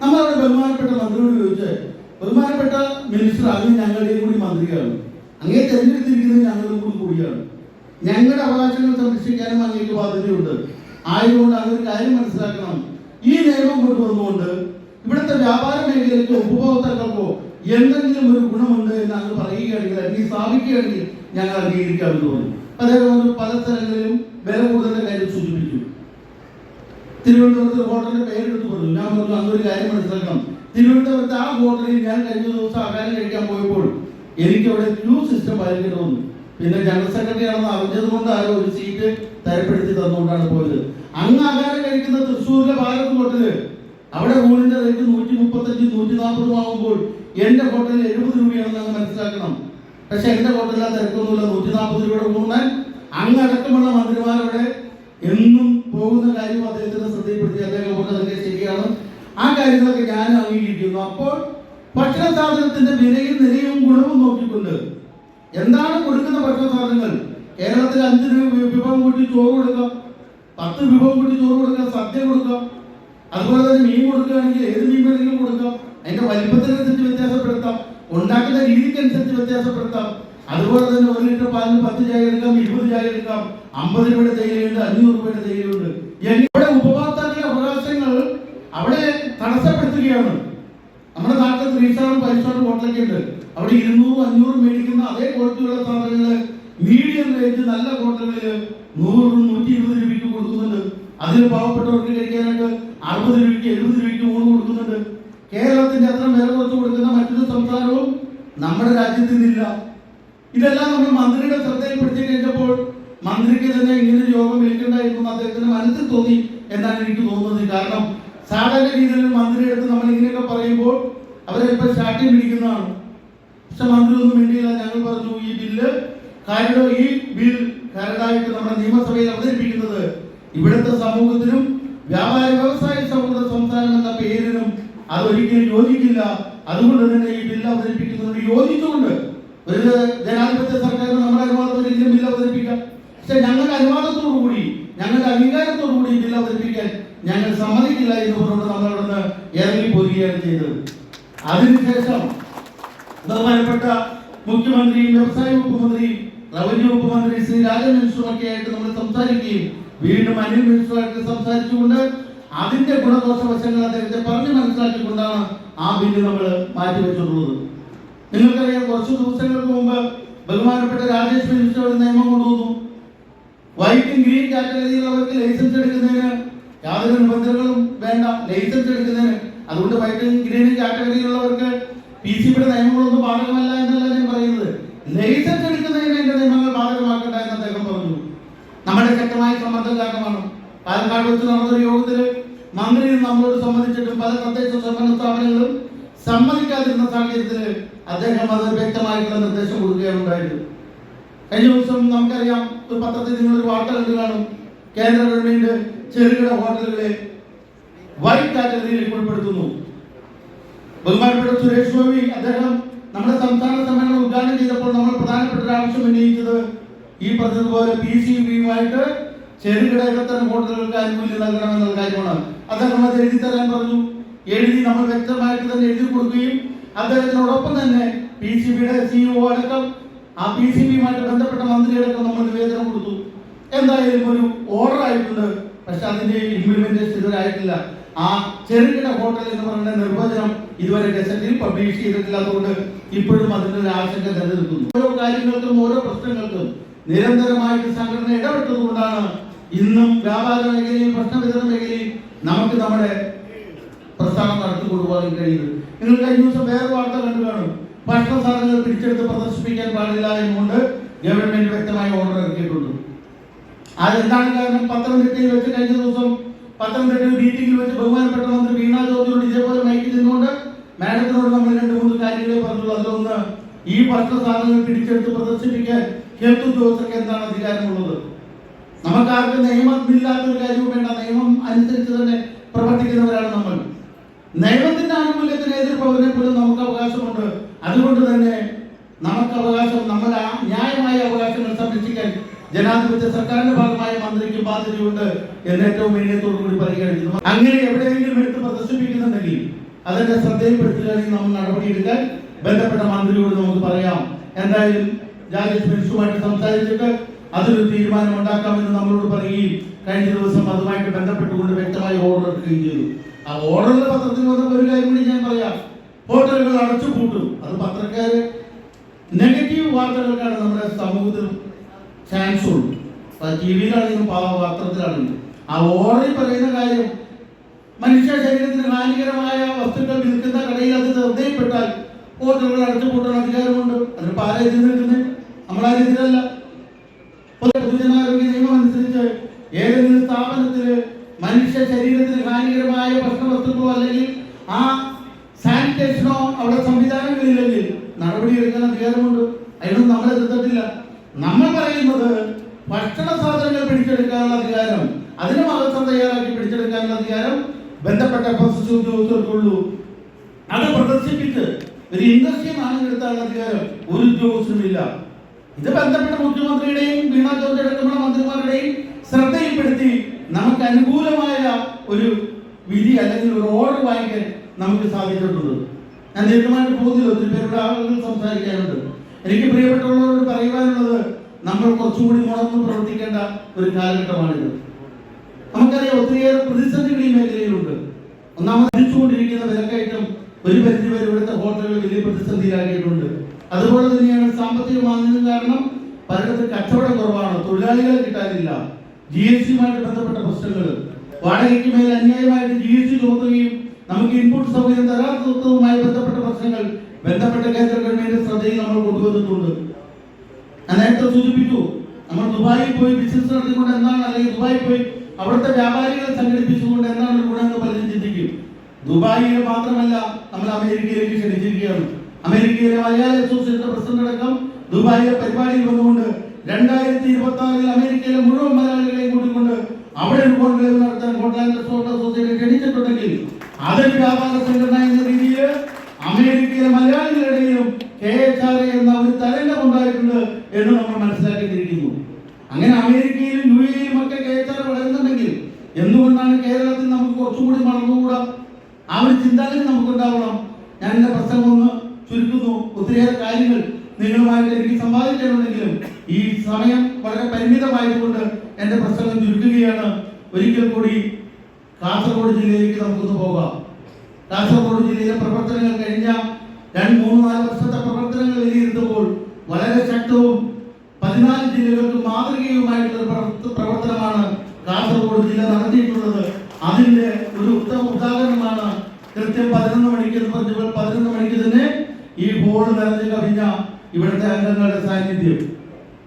നമ്മളവിടെ ബഹുമാനപ്പെട്ട മന്ത്രിയോട് ചോദിച്ച്, ബഹുമാനപ്പെട്ട മിനിസ്റ്റർ, അങ്ങ് ഞങ്ങളുടെയും കൂടി മന്ത്രിയാണ്, അങ്ങേ തെരഞ്ഞെടുത്തിരിക്കുന്നത് ഞങ്ങളും കൂടിയാണ്, ഞങ്ങളുടെ അവകാശങ്ങൾ സംരക്ഷിക്കാനും അങ്ങേക്ക് ബാധ്യതയുണ്ട്. ആയതുകൊണ്ട് അങ്ങൊരു കാര്യം മനസ്സിലാക്കണം, ഈ നിയമം കൊണ്ടുവന്നുകൊണ്ട് ഇവിടുത്തെ വ്യാപാര മേഖലയ്ക്കോ ഉപഭോക്താക്കൾക്കോ എന്തെങ്കിലും ഒരു ഗുണമുണ്ട് എന്ന് അങ്ങ് പറയുകയാണെങ്കിൽ, അല്ലെങ്കിൽ സ്ഥാപിക്കുകയാണെങ്കിൽ ഞങ്ങൾ അംഗീകരിക്കാമെന്ന് തോന്നി. അതേപോലെ പല സ്ഥലങ്ങളിലും വില കൂടുതലിന്റെ കാര്യം സൂചിപ്പിച്ചു. തിരുവനന്തപുരത്ത് ഹോട്ടലിന്റെ പേരെടുത്ത് പറഞ്ഞു. ഞാൻ പറഞ്ഞു അന്നൊരു കാര്യം മനസ്സിലാക്കണം, തിരുവനന്തപുരത്ത് ആ ഹോട്ടലിൽ ഞാൻ കഴിഞ്ഞ ദിവസം ആഹാരം കഴിക്കാൻ പോയപ്പോൾ എനിക്ക് അവിടെ ക്യൂ സിസ്റ്റം പാലിക്കേണ്ടി വന്നു. പിന്നെ ജനറൽ സെക്രട്ടറി ആണെന്ന് അറിഞ്ഞത് കൊണ്ട് ആരോ ഒരു സീറ്റ് തരപ്പെടുത്തി തന്നുകൊണ്ടാണ് പോയത്. അങ്ങ് ആഹാരം കഴിക്കുന്ന തൃശ്ശൂരിലെ ഭാരത് ഹോട്ടല്, അവിടെ ഊണിന്റെ റേറ്റ് 135, 140 ആകുമ്പോൾ എന്റെ ഹോട്ടലിൽ 70 രൂപയാണെന്ന് അങ്ങ് മനസ്സിലാക്കണം. പക്ഷെ എന്റെ ഹോട്ടലിൽ തിരക്കൊന്നുമില്ല. 140 രൂപയുടെ ഊണാൻ അങ്ങടക്കമുള്ള മന്ത്രിമാരവിടെ എന്നും പോകുന്ന കാര്യം അദ്ദേഹത്തിന് ശ്രദ്ധയിൽപ്പെടുത്തി. അദ്ദേഹം അതൊക്കെ ശരിയാണ്, ആ കാര്യങ്ങളൊക്കെ ഞാൻ അംഗീകരിക്കുന്നു. അപ്പോൾ ഭക്ഷണ സാധനത്തിന്റെ വിലയും നിലയും ഗുണവും നോക്കിക്കൊണ്ട് എന്താണ് കൊടുക്കുന്ന ഭക്ഷണ സാധനങ്ങൾ, കേരളത്തിൽ 5 വിഭവം കൂട്ടി ചോറ് കൊടുക്കാം, 10 വിഭവം കൂട്ടി ചോറ് കൊടുക്കാം, സദ്യ കൊടുക്കാം. അതുപോലെ തന്നെ മീൻ കൊടുക്കുകയാണെങ്കിൽ ഏത് മീൻ വേണമെങ്കിലും കൊടുക്കാം. അതിന്റെ വലിപ്പത്തിനനുസരിച്ച് വ്യത്യാസപ്പെടുത്താം, ഉണ്ടാക്കുന്ന രീതിക്കനുസരിച്ച് വ്യത്യാസപ്പെടുത്താം. അതുപോലെ തന്നെ 1 ലിറ്റർ പാലിന് 10 ചായ എടുക്കാം, 20 ചായ എടുക്കാം, 50 രൂപയുടെ തേയിലയുണ്ട്, 500 രൂപയുടെ തേയിലയുണ്ട്. ഇവിടെ ഉപഭോക്താക്കളുടെ അവകാശങ്ങൾ അവിടെ തടസ്സപ്പെടുത്തുകയാണ്. നമ്മുടെ നാട്ടിൽ 3 സ്റ്റാറും 5 സ്റ്റാറും ഹോട്ടലൊക്കെ ഉണ്ട്. അവിടെ 200, 500 മേടിക്കുന്ന അതേ ക്വാളിറ്റിയുള്ള സാധനങ്ങള് മീഡിയം റേഞ്ച് നല്ല ഹോട്ടലുകളിൽ 100, 120 രൂപയ്ക്ക് കൊടുക്കുന്നുണ്ട്. അതിന് പാവപ്പെട്ടവർക്ക് കഴിക്കാനായിട്ട് 60 രൂപയ്ക്ക്, 70 രൂപയ്ക്ക് ഊണ് കൊടുക്കുന്നുണ്ട്. കേരളത്തിന്റെ അത്ര വില കുറച്ച് കൊടുക്കുന്ന മറ്റൊരു സംസ്ഥാനവും നമ്മുടെ രാജ്യത്തിനില്ല. ഇതെല്ലാം നമ്മൾ മന്ത്രിയുടെ ശ്രദ്ധയിൽപ്പെടുത്തി കഴിഞ്ഞപ്പോൾ മന്ത്രിക്ക് തന്നെ ഇങ്ങനെ യോഗം വിളിക്കണ്ടായിരുന്നു അദ്ദേഹത്തിന് മനസ്സിൽ തോന്നി എന്നാണ് എനിക്ക് തോന്നുന്നത്. കാരണം സാധാരണ രീതിയിൽ മന്ത്രിയുടെ അടുത്ത് നമ്മൾ ഇങ്ങനെയൊക്കെ പറയുമ്പോൾ അവരിപ്പോൾ സ്റ്റാർട്ടിങ് പിടിക്കുന്നതാണ്. പക്ഷെ മന്ത്രി ഒന്നും വേണ്ടിയില്ല. ഞങ്ങൾ പറഞ്ഞു ഈ ബിൽ കരടായിട്ട് നമ്മുടെ നിയമസഭയിൽ അവതരിപ്പിക്കുന്നത് ഇവിടുത്തെ സമൂഹത്തിനും വ്യാപാര വ്യവസായ സൗഹൃദ സംസ്ഥാനം എന്ന പേരിനും അതൊരിക്കലും യോജിക്കില്ല. അതുകൊണ്ട് തന്നെ ഈ ബില്ല് അവതരിപ്പിക്കുന്നതിനോട് യോജിച്ചുകൊണ്ട് ഒരു ജനാധിപത്യ സർക്കാരിന് നമ്മുടെ അനുവാദത്തിലെങ്കിലും ബില്ല് അവതരിപ്പിക്കാം. പക്ഷെ ഞങ്ങളുടെ അനുവാദത്തോടുകൂടി, ഞങ്ങളുടെ അംഗീകാരത്തോടുകൂടി ഈ ബില്ല് അവതരിപ്പിക്കാൻ ഞങ്ങൾ സമ്മതിക്കില്ല എന്ന് പറഞ്ഞുകൊണ്ട് നമ്മളവിടുന്ന് ഇറങ്ങിപ്പോരുകയാണ് ചെയ്തത്. അതിനുശേഷം ബഹുമാനപ്പെട്ട മുഖ്യമന്ത്രിയും വ്യവസായ വകുപ്പ് മന്ത്രിയും റവന്യൂ വകുപ്പ് മന്ത്രി ശ്രീ രാജൻ മിനിസ്റ്ററുമൊക്കെ ആയിട്ട് നമ്മൾ സംസാരിക്കുകയും വീണ്ടും അനിൽ മിനിസ്റ്ററുമായിട്ട് സംസാരിച്ചുകൊണ്ട് അതിന്റെ ഗുണദോഷ വശങ്ങൾ അദ്ദേഹത്തെ പറഞ്ഞ് മനസ്സിലാക്കിക്കൊണ്ടാണ് ആ ബില്ല് നമ്മൾ മാറ്റിവെച്ചിട്ടുള്ളത്. നിങ്ങൾക്കറിയാം, കുറച്ച് ദിവസങ്ങൾക്ക് മുമ്പ് ബഹുമാനപ്പെട്ട രാജേഷ് മിനിസ്റ്റർ നിയമം കൊണ്ടുവന്നു. വൈറ്റും ഗ്രീൻ കാറ്റഗറിയിലുള്ളവർക്ക് ലൈസൻസ് എടുക്കുന്നതിന് യാതൊരു നിബന്ധനകളും വേണ്ട. ലൈസൻസ് എടുക്കുന്നതിന് അതുകൊണ്ട് വൈറ്റും ഗ്രീനും കാറ്റഗറിയിലുള്ളവർക്ക് PCBയുടെ നിയമങ്ങളൊന്നും ബാധകമല്ല എന്നല്ല ഞാൻ പറയുന്നത്. ലൈസൻസ് എടുക്കുന്നതിന് എന്റെ നിയമങ്ങൾ ബാധകമാക്കണ്ട എന്ന് അദ്ദേഹം പറഞ്ഞു. നമ്മുടെ ശക്തമായ സമ്മർദ്ദം കാരണമാണ്. പാലക്കാട് വെച്ച് നടന്നൊരു യോഗത്തിൽ മന്ത്രി നമ്മളോട് സംബന്ധിച്ചിട്ടും പല തദ്ദേശ സ്വയംഭരണ സ്ഥാപനങ്ങളും സമ്മതിക്കാതിരുന്ന സാഹചര്യത്തിൽ അദ്ദേഹം അത് വ്യക്തമായിട്ടുള്ള നിർദ്ദേശം കൊടുക്കുകയാണ് ഉണ്ടായത്. കഴിഞ്ഞ ദിവസം നമുക്കറിയാം, ഒരു പത്രത്തിൽ നിങ്ങളൊരു വാർത്ത കണ്ടു കാണും. കേന്ദ്ര ഗവൺമെന്റ് ചെറുകിട ഹോട്ടലുകളെ വൈറ്റ് കാറ്റഗറിയിലേക്ക് ഉൾപ്പെടുത്തുന്നു. ബഹുമാനപ്പെട്ട സുരേഷ് ഗോപി അദ്ദേഹം നമ്മുടെ സംസ്ഥാന സമ്മേളനം ഉദ്ഘാടനം ചെയ്തപ്പോൾ നമ്മൾ പ്രധാനപ്പെട്ട ഒരു ആവശ്യം ഉന്നയിച്ചത് ഈ പറഞ്ഞതുപോലെ PCBയുമായിട്ട് ചെറുകിട ഇടത്തരം ഹോട്ടലുകൾക്ക് ആനുകൂല്യം നൽകണമെന്നുള്ള കാര്യമാണ്. അദ്ദേഹം അത് എഴുതി തരാൻ പറഞ്ഞു. എഴുതി നമ്മൾ വ്യക്തമായിട്ട് തന്നെ എഴുതി കൊടുക്കുകയും അദ്ദേഹത്തിനോടൊപ്പം തന്നെ PCBയുടെ CEO അടക്കം ആ PCBയുമായിട്ട് ബന്ധപ്പെട്ട മന്ത്രിയടക്കം നമ്മൾ നിവേദനം കൊടുത്തു. എന്തായാലും ഒരു ഓർഡർ ആയിട്ടുണ്ട്. പക്ഷെ അതിന്റെ ഇംപ്ലിമെന്റേഷൻ ഇതുവരെ ആയിട്ടില്ല. ആ ചെറുകിട ഹോട്ടൽ എന്ന് പറയുന്ന നിർവചനം ഇതുവരെ ഗസറ്റിൽ പബ്ലിഷ് ചെയ്തിട്ടില്ലാത്തതുകൊണ്ട് ഇപ്പോഴും അതിന്റെ ഒരു ആശങ്ക നിലനിൽക്കുന്നു. ഓരോ കാര്യങ്ങൾക്കും ഓരോ പ്രശ്നങ്ങൾക്കും നിരന്തരമായിട്ട് സംഘടന ഇടപെട്ടതുകൊണ്ടാണ് ഇന്നും വ്യാപാര മേഖലയിൽ, പ്രശ്നവിതരണ മേഖലയിൽ നമുക്ക് നമ്മുടെ പ്രസ്ഥാനം നടത്തിക്കൊണ്ടുപോകാൻ കഴിയുന്നത്. നിങ്ങൾ കഴിഞ്ഞ ദിവസം വേറെ വാർത്ത കണ്ടു കാണും. ഭക്ഷണ സാധനങ്ങൾ പിടിച്ചെടുത്ത് പ്രദർശിപ്പിക്കാൻ പാടില്ല എന്നുകൊണ്ട് ഗവൺമെന്റ് വ്യക്തമായ ഓർഡർ ഇറക്കിയിട്ടുണ്ട്. അതെന്താണ് കാരണം? പത്തനംതിട്ടയിൽ വെച്ച് കഴിഞ്ഞ ദിവസം പത്തനംതിട്ട മീറ്റിംഗിൽ വെച്ച് ബഹുമാനപ്പെട്ട മന്ത്രി വീണ ജോർജിനോട് ഇതേപോലെ മൈക്കിൽ നിന്നുകൊണ്ട് മാഡത്തിനോട് നമ്മൾ 2-3 കാര്യങ്ങളെ പറഞ്ഞുള്ളൂ. അതിലൊന്ന്, ഈ ഭക്ഷണ സാധനങ്ങൾ പിടിച്ചെടുത്ത് പ്രദർശിപ്പിക്കാൻ ഹെൽത്ത് ഉദ്യോഗസ്ഥർക്ക് എന്താണ് അധികാരമുള്ളത്? നമുക്കാർക്കും നിയമമില്ലാത്തൊരു കാര്യവും വേണ്ട. നിയമം അനുസരിച്ച് തന്നെ പ്രവർത്തിക്കുന്നവരാണ് നമ്മൾ. നിയമത്തിന്റെ ആനുകൂല്യത്തിന് എതിർ പൗരനെ പോലും നമുക്ക് അവകാശമുണ്ട്. അതുകൊണ്ട് തന്നെ നമുക്ക് അവകാശം, നമ്മുടെ ന്യായമായ അവകാശങ്ങൾ സംരക്ഷിക്കാൻ ജനാധിപത്യ സർക്കാരിന്റെ ഭാഗമായ മന്ത്രിക്ക് ബാധ്യതയുണ്ട് എന്ന് ഏറ്റവും വിനയത്തോടു കൂടി പരിഗണിക്കുന്നു. അങ്ങനെ എവിടെയെങ്കിലും എടുത്ത് പ്രദർശിപ്പിക്കുന്നുണ്ടെങ്കിൽ അതിന്റെ ശ്രദ്ധയിൽപ്പെടുത്തുകയാണെങ്കിൽ നമ്മൾ നടപടിയെടുക്കാൻ ബന്ധപ്പെട്ട മന്ത്രിയോട് നമുക്ക് പറയാം. എന്തായാലും രാജേഷ് മിനിഷുമായിട്ട് സംസാരിച്ചിട്ട് അതൊരു തീരുമാനം ഉണ്ടാക്കാമെന്ന് നമ്മളോട് പറയുകയും കഴിഞ്ഞ ദിവസം അതുമായിട്ട് ബന്ധപ്പെട്ടുകൊണ്ട് വ്യക്തമായ ഓർഡർ എടുക്കുകയും ചെയ്തു. ആ ഓർഡറിന്റെ പത്രത്തിൽ വന്ന ഒരു കാര്യം കൂടി ഞാൻ പറയാം. ഹോട്ടലുകൾ അടച്ചു പൂട്ടും. അത് പത്രക്കാര് നെഗറ്റീവ് വാർത്തകൾക്കാണ് നമ്മുടെ സമൂഹത്തിൽ ചാൻസ് ഉള്ളൂ. ടി വിയിലാണെങ്കിലും പത്രത്തിലാണെങ്കിലും ആ ഓർഡറിൽ പറയുന്ന കാര്യം, മനുഷ്യ ശരീരത്തിന് ഹാനികരമായ വസ്തുക്കൾ വിൽക്കുന്ന കടയിൽ അത് ശ്രദ്ധയിൽപ്പെട്ടാൽ ഹോട്ടലുകൾ അടച്ചു പൂട്ടാൻ അധികാരമുണ്ട്. അതിന് പാരെതിരെ നിൽക്കുന്നത് നമ്മളാരെതിരല്ല. പൊതുജനാരോഗ്യ നിയമം അനുസരിച്ച് ഏതെങ്കിലും സ്ഥാപനത്തിൽ മനുഷ്യ ശരീരത്തിന് ഹാനികരമായ ഭക്ഷണവസ്തുക്കളോ അല്ലെങ്കിൽ ആ സാനിറ്റേഷനോ അവിടെ സംവിധാനങ്ങളില്ലെങ്കിൽ നടപടിയെടുക്കാൻ അധികാരമുണ്ട്. അതിനൊന്നും നമ്മളെ എതിർത്തിട്ടില്ല. നമ്മൾ പറയുന്നത് ഭക്ഷണ സാധനങ്ങൾ പിടിച്ചെടുക്കാനുള്ള അധികാരം, അതിന് മഹത്വം തയ്യാറാക്കി പിടിച്ചെടുക്കാനുള്ള അധികാരം ബന്ധപ്പെട്ട FSS ഉദ്യോഗസ്ഥർക്കുള്ളൂ. അത് പ്രദർശിപ്പിച്ച് ഒരു ഇൻഡസ്ട്രി നാണെടുത്താനുള്ള അധികാരം ഒരു ഉദ്യോഗസ്ഥനുമില്ല. ഇത് ബന്ധപ്പെട്ട മുഖ്യമന്ത്രിയുടെയും വീണ ജോർജ് അടക്കമുള്ള മന്ത്രിമാരുടെയും ശ്രദ്ധയിൽപ്പെടുത്തി നമുക്ക് അനുകൂലമായ ഒരു വിധി അല്ലെങ്കിൽ ഒരു ഓർഡർ വാങ്ങിക്കാൻ നമുക്ക് സാധിച്ചിട്ടുണ്ട്. ഞാൻ ദീർഘമായിട്ട് പോകുന്നില്ല, ഒത്തിരി പേരുടെ ആളുകൾ സംസാരിക്കാനുണ്ട്. എനിക്ക് പ്രിയപ്പെട്ടവരോട് പറയുവാനുള്ളത്, നമ്മൾ കുറച്ചുകൂടി ഉണർന്ന് പ്രവർത്തിക്കേണ്ട ഒരു കാലഘട്ടമാണിത്. നമുക്കറിയാം ഒത്തിരിയേറെ പ്രതിസന്ധികൾ ഈ മേഖലയിലുണ്ട്. ഒന്നാമത് അടിച്ചുകൊണ്ടിരിക്കുന്ന വിലക്കയറ്റം ഒരു പരിധിവരെ ഇവിടുത്തെ ഹോട്ടലുകൾ വലിയ പ്രതിസന്ധിയിലാക്കിയിട്ടുണ്ട്. അതുപോലെ തന്നെയാണ് സാമ്പത്തിക മാന്ദ്യം കാരണം പലയിടത്തും കച്ചവടം കുറവാണ്, തൊഴിലാളികളെ കിട്ടാനില്ല, GSTയുമായിട്ട് ബന്ധപ്പെട്ട പ്രശ്നങ്ങൾ, വാടകയ്ക്ക് മേൽ അന്യായമായിട്ട് GST ചുമത്തുകയും നമുക്ക് ഇൻപുട്ട് സൗകര്യം തരാത്തതുമായി ബന്ധപ്പെട്ട പ്രശ്നങ്ങൾ ബന്ധപ്പെട്ട കേന്ദ്ര ഗവൺമെന്റ് ശ്രദ്ധയിൽ നമ്മൾ കൊണ്ടുവന്നിട്ടുണ്ട്. ഞാൻ നേരത്തെ സൂചിപ്പിച്ചു, നമ്മൾ ദുബായിൽ പോയി ബിസിനസ് നടത്തിക്കൊണ്ട് എന്താണ്, അല്ലെങ്കിൽ ദുബായിൽ പോയി അവിടുത്തെ വ്യാപാരികളെ സംഘടിപ്പിച്ചുകൊണ്ട് എന്താണ് ഗുണമെന്ന് പലരും ചിന്തിക്കും. ദുബായിലെ മാത്രമല്ല, നമ്മൾ അമേരിക്കയിലേക്ക് ക്ഷണിച്ചിരിക്കുകയാണ്. അമേരിക്കയിലെ മലയാളി അസോസിയേഷൻ പ്രസിഡന്റ് അടക്കം ദുബായിലെ പരിപാടിയിൽ വന്നുകൊണ്ട് 2026 അമേരിക്കയിലെ മുഴുവൻ മലയാളികളെയും കൂട്ടിക്കൊണ്ട് അവിടെ ഒരു കോൺക്ലേവ് നടത്താൻ ഹോട്ടൽ റിസോർട്ട് അസോസിയേഷൻ ക്ഷണിച്ചിട്ടുണ്ടെങ്കിൽ അതൊരു വ്യാപാര സംഘടന എന്ന രീതിയിൽ അമേരിക്കയിലെ മലയാളികളുടെയും KHRA എന്ന ഒരു തരംഗം ഉണ്ടായിട്ടുണ്ട് എന്ന് നമ്മൾ മനസ്സിലാക്കിയിരിക്കുന്നു. അങ്ങനെ അമേരിക്കയിലും UAEയിലും ഒക്കെ KHRA വളരുന്നുണ്ടെങ്കിൽ എന്തുകൊണ്ടാണ് കേരളത്തിൽ നമുക്ക് കുറച്ചുകൂടി വളർന്നുകൂടാ? ആ ഒരു ചിന്താഗതി നമുക്കുണ്ടാവണം. ഞാൻ എന്റെ പ്രസംഗം ഒന്ന് ചുരുക്കുന്നു. ഒത്തിരിയേറെ കാര്യങ്ങൾ നിങ്ങളുമായിട്ട് എനിക്ക് സംവാദിക്കാനുണ്ടെങ്കിലും ഈ സമയം വളരെ പരിമിതമായതുകൊണ്ട് എന്റെ പ്രസംഗം ചുരുക്കുകയാണ്. ഒരിക്കൽ കൂടി കാസർഗോഡ് ജില്ലയിലേക്ക് നമുക്കൊന്ന് പോകാം. കാസർഗോഡ് ജില്ലയിലെ പ്രവർത്തനങ്ങൾ കഴിഞ്ഞ 2-3-4 വർഷത്തെ പ്രവർത്തനങ്ങൾ വിലയിരുത്തുമ്പോൾ വളരെ ശക്തവും 14 ജില്ലകൾക്ക് മാതൃകയുമായിട്ടുള്ള പ്രവർത്തനമാണ് കാസർഗോഡ് ജില്ല നടത്തിയിട്ടുള്ളത്. അതിന്റെ ഒരു ഉദാഹരണമാണ് കൃത്യം 11 മണിക്ക് 11 മണിക്ക് തന്നെ ഈ ഹോൾ നിറഞ്ഞു കവിഞ്ഞ ഇവിടുത്തെ അംഗങ്ങളുടെ സാന്നിധ്യം.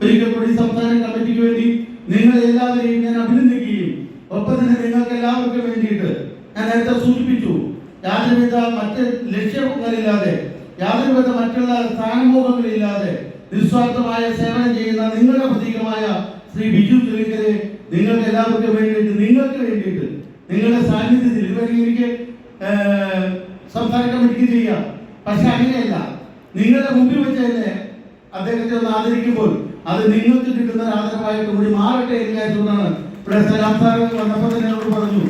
ഒരിക്കൽ കൂടി സംസ്ഥാന കമ്മിറ്റിക്ക് വേണ്ടി നിങ്ങൾ എല്ലാവരെയും ഞാൻ അഭിനന്ദിക്കുകയും ഒപ്പം തന്നെ നിങ്ങൾക്ക് എല്ലാവർക്കും വേണ്ടിയിട്ട് ഞാൻ നേരത്തെ സൂചിപ്പിച്ചു, യാതൊരുവിധ മറ്റ് ലക്ഷ്യങ്ങളില്ലാതെ, യാതൊരുവിധ മറ്റുള്ള സ്ഥാനമോഹങ്ങളില്ലാതെ നിസ്വാർത്ഥമായ സേവനം ചെയ്യുന്ന നിങ്ങളുടെ പ്രതീകമായ ശ്രീ ബിജു ചുലിക്കരെ നിങ്ങൾക്ക് എല്ലാവർക്കും വേണ്ടിയിട്ട്, നിങ്ങൾക്ക് വേണ്ടിയിട്ട് നിങ്ങളുടെ സാന്നിധ്യത്തിൽ ഇതുവരെ എനിക്ക് സംസ്ഥാന കമ്മിറ്റിക്ക് ചെയ്യാം. പക്ഷെ അങ്ങനെയല്ല, നിങ്ങളുടെ മുമ്പിൽ വെച്ച് തന്നെ അദ്ദേഹത്തെ ഒന്ന് ആദരിക്കുമ്പോൾ അത് നിങ്ങൾക്ക് കിട്ടുന്ന ആദരവായിട്ട് കൂടി മാറട്ടെ എന്ന് വിചാരിച്ചുകൊണ്ടാണ് ഇവിടെ സലാം സാർ വന്നപ്പോൾ തന്നെ എന്നോട് പറഞ്ഞു,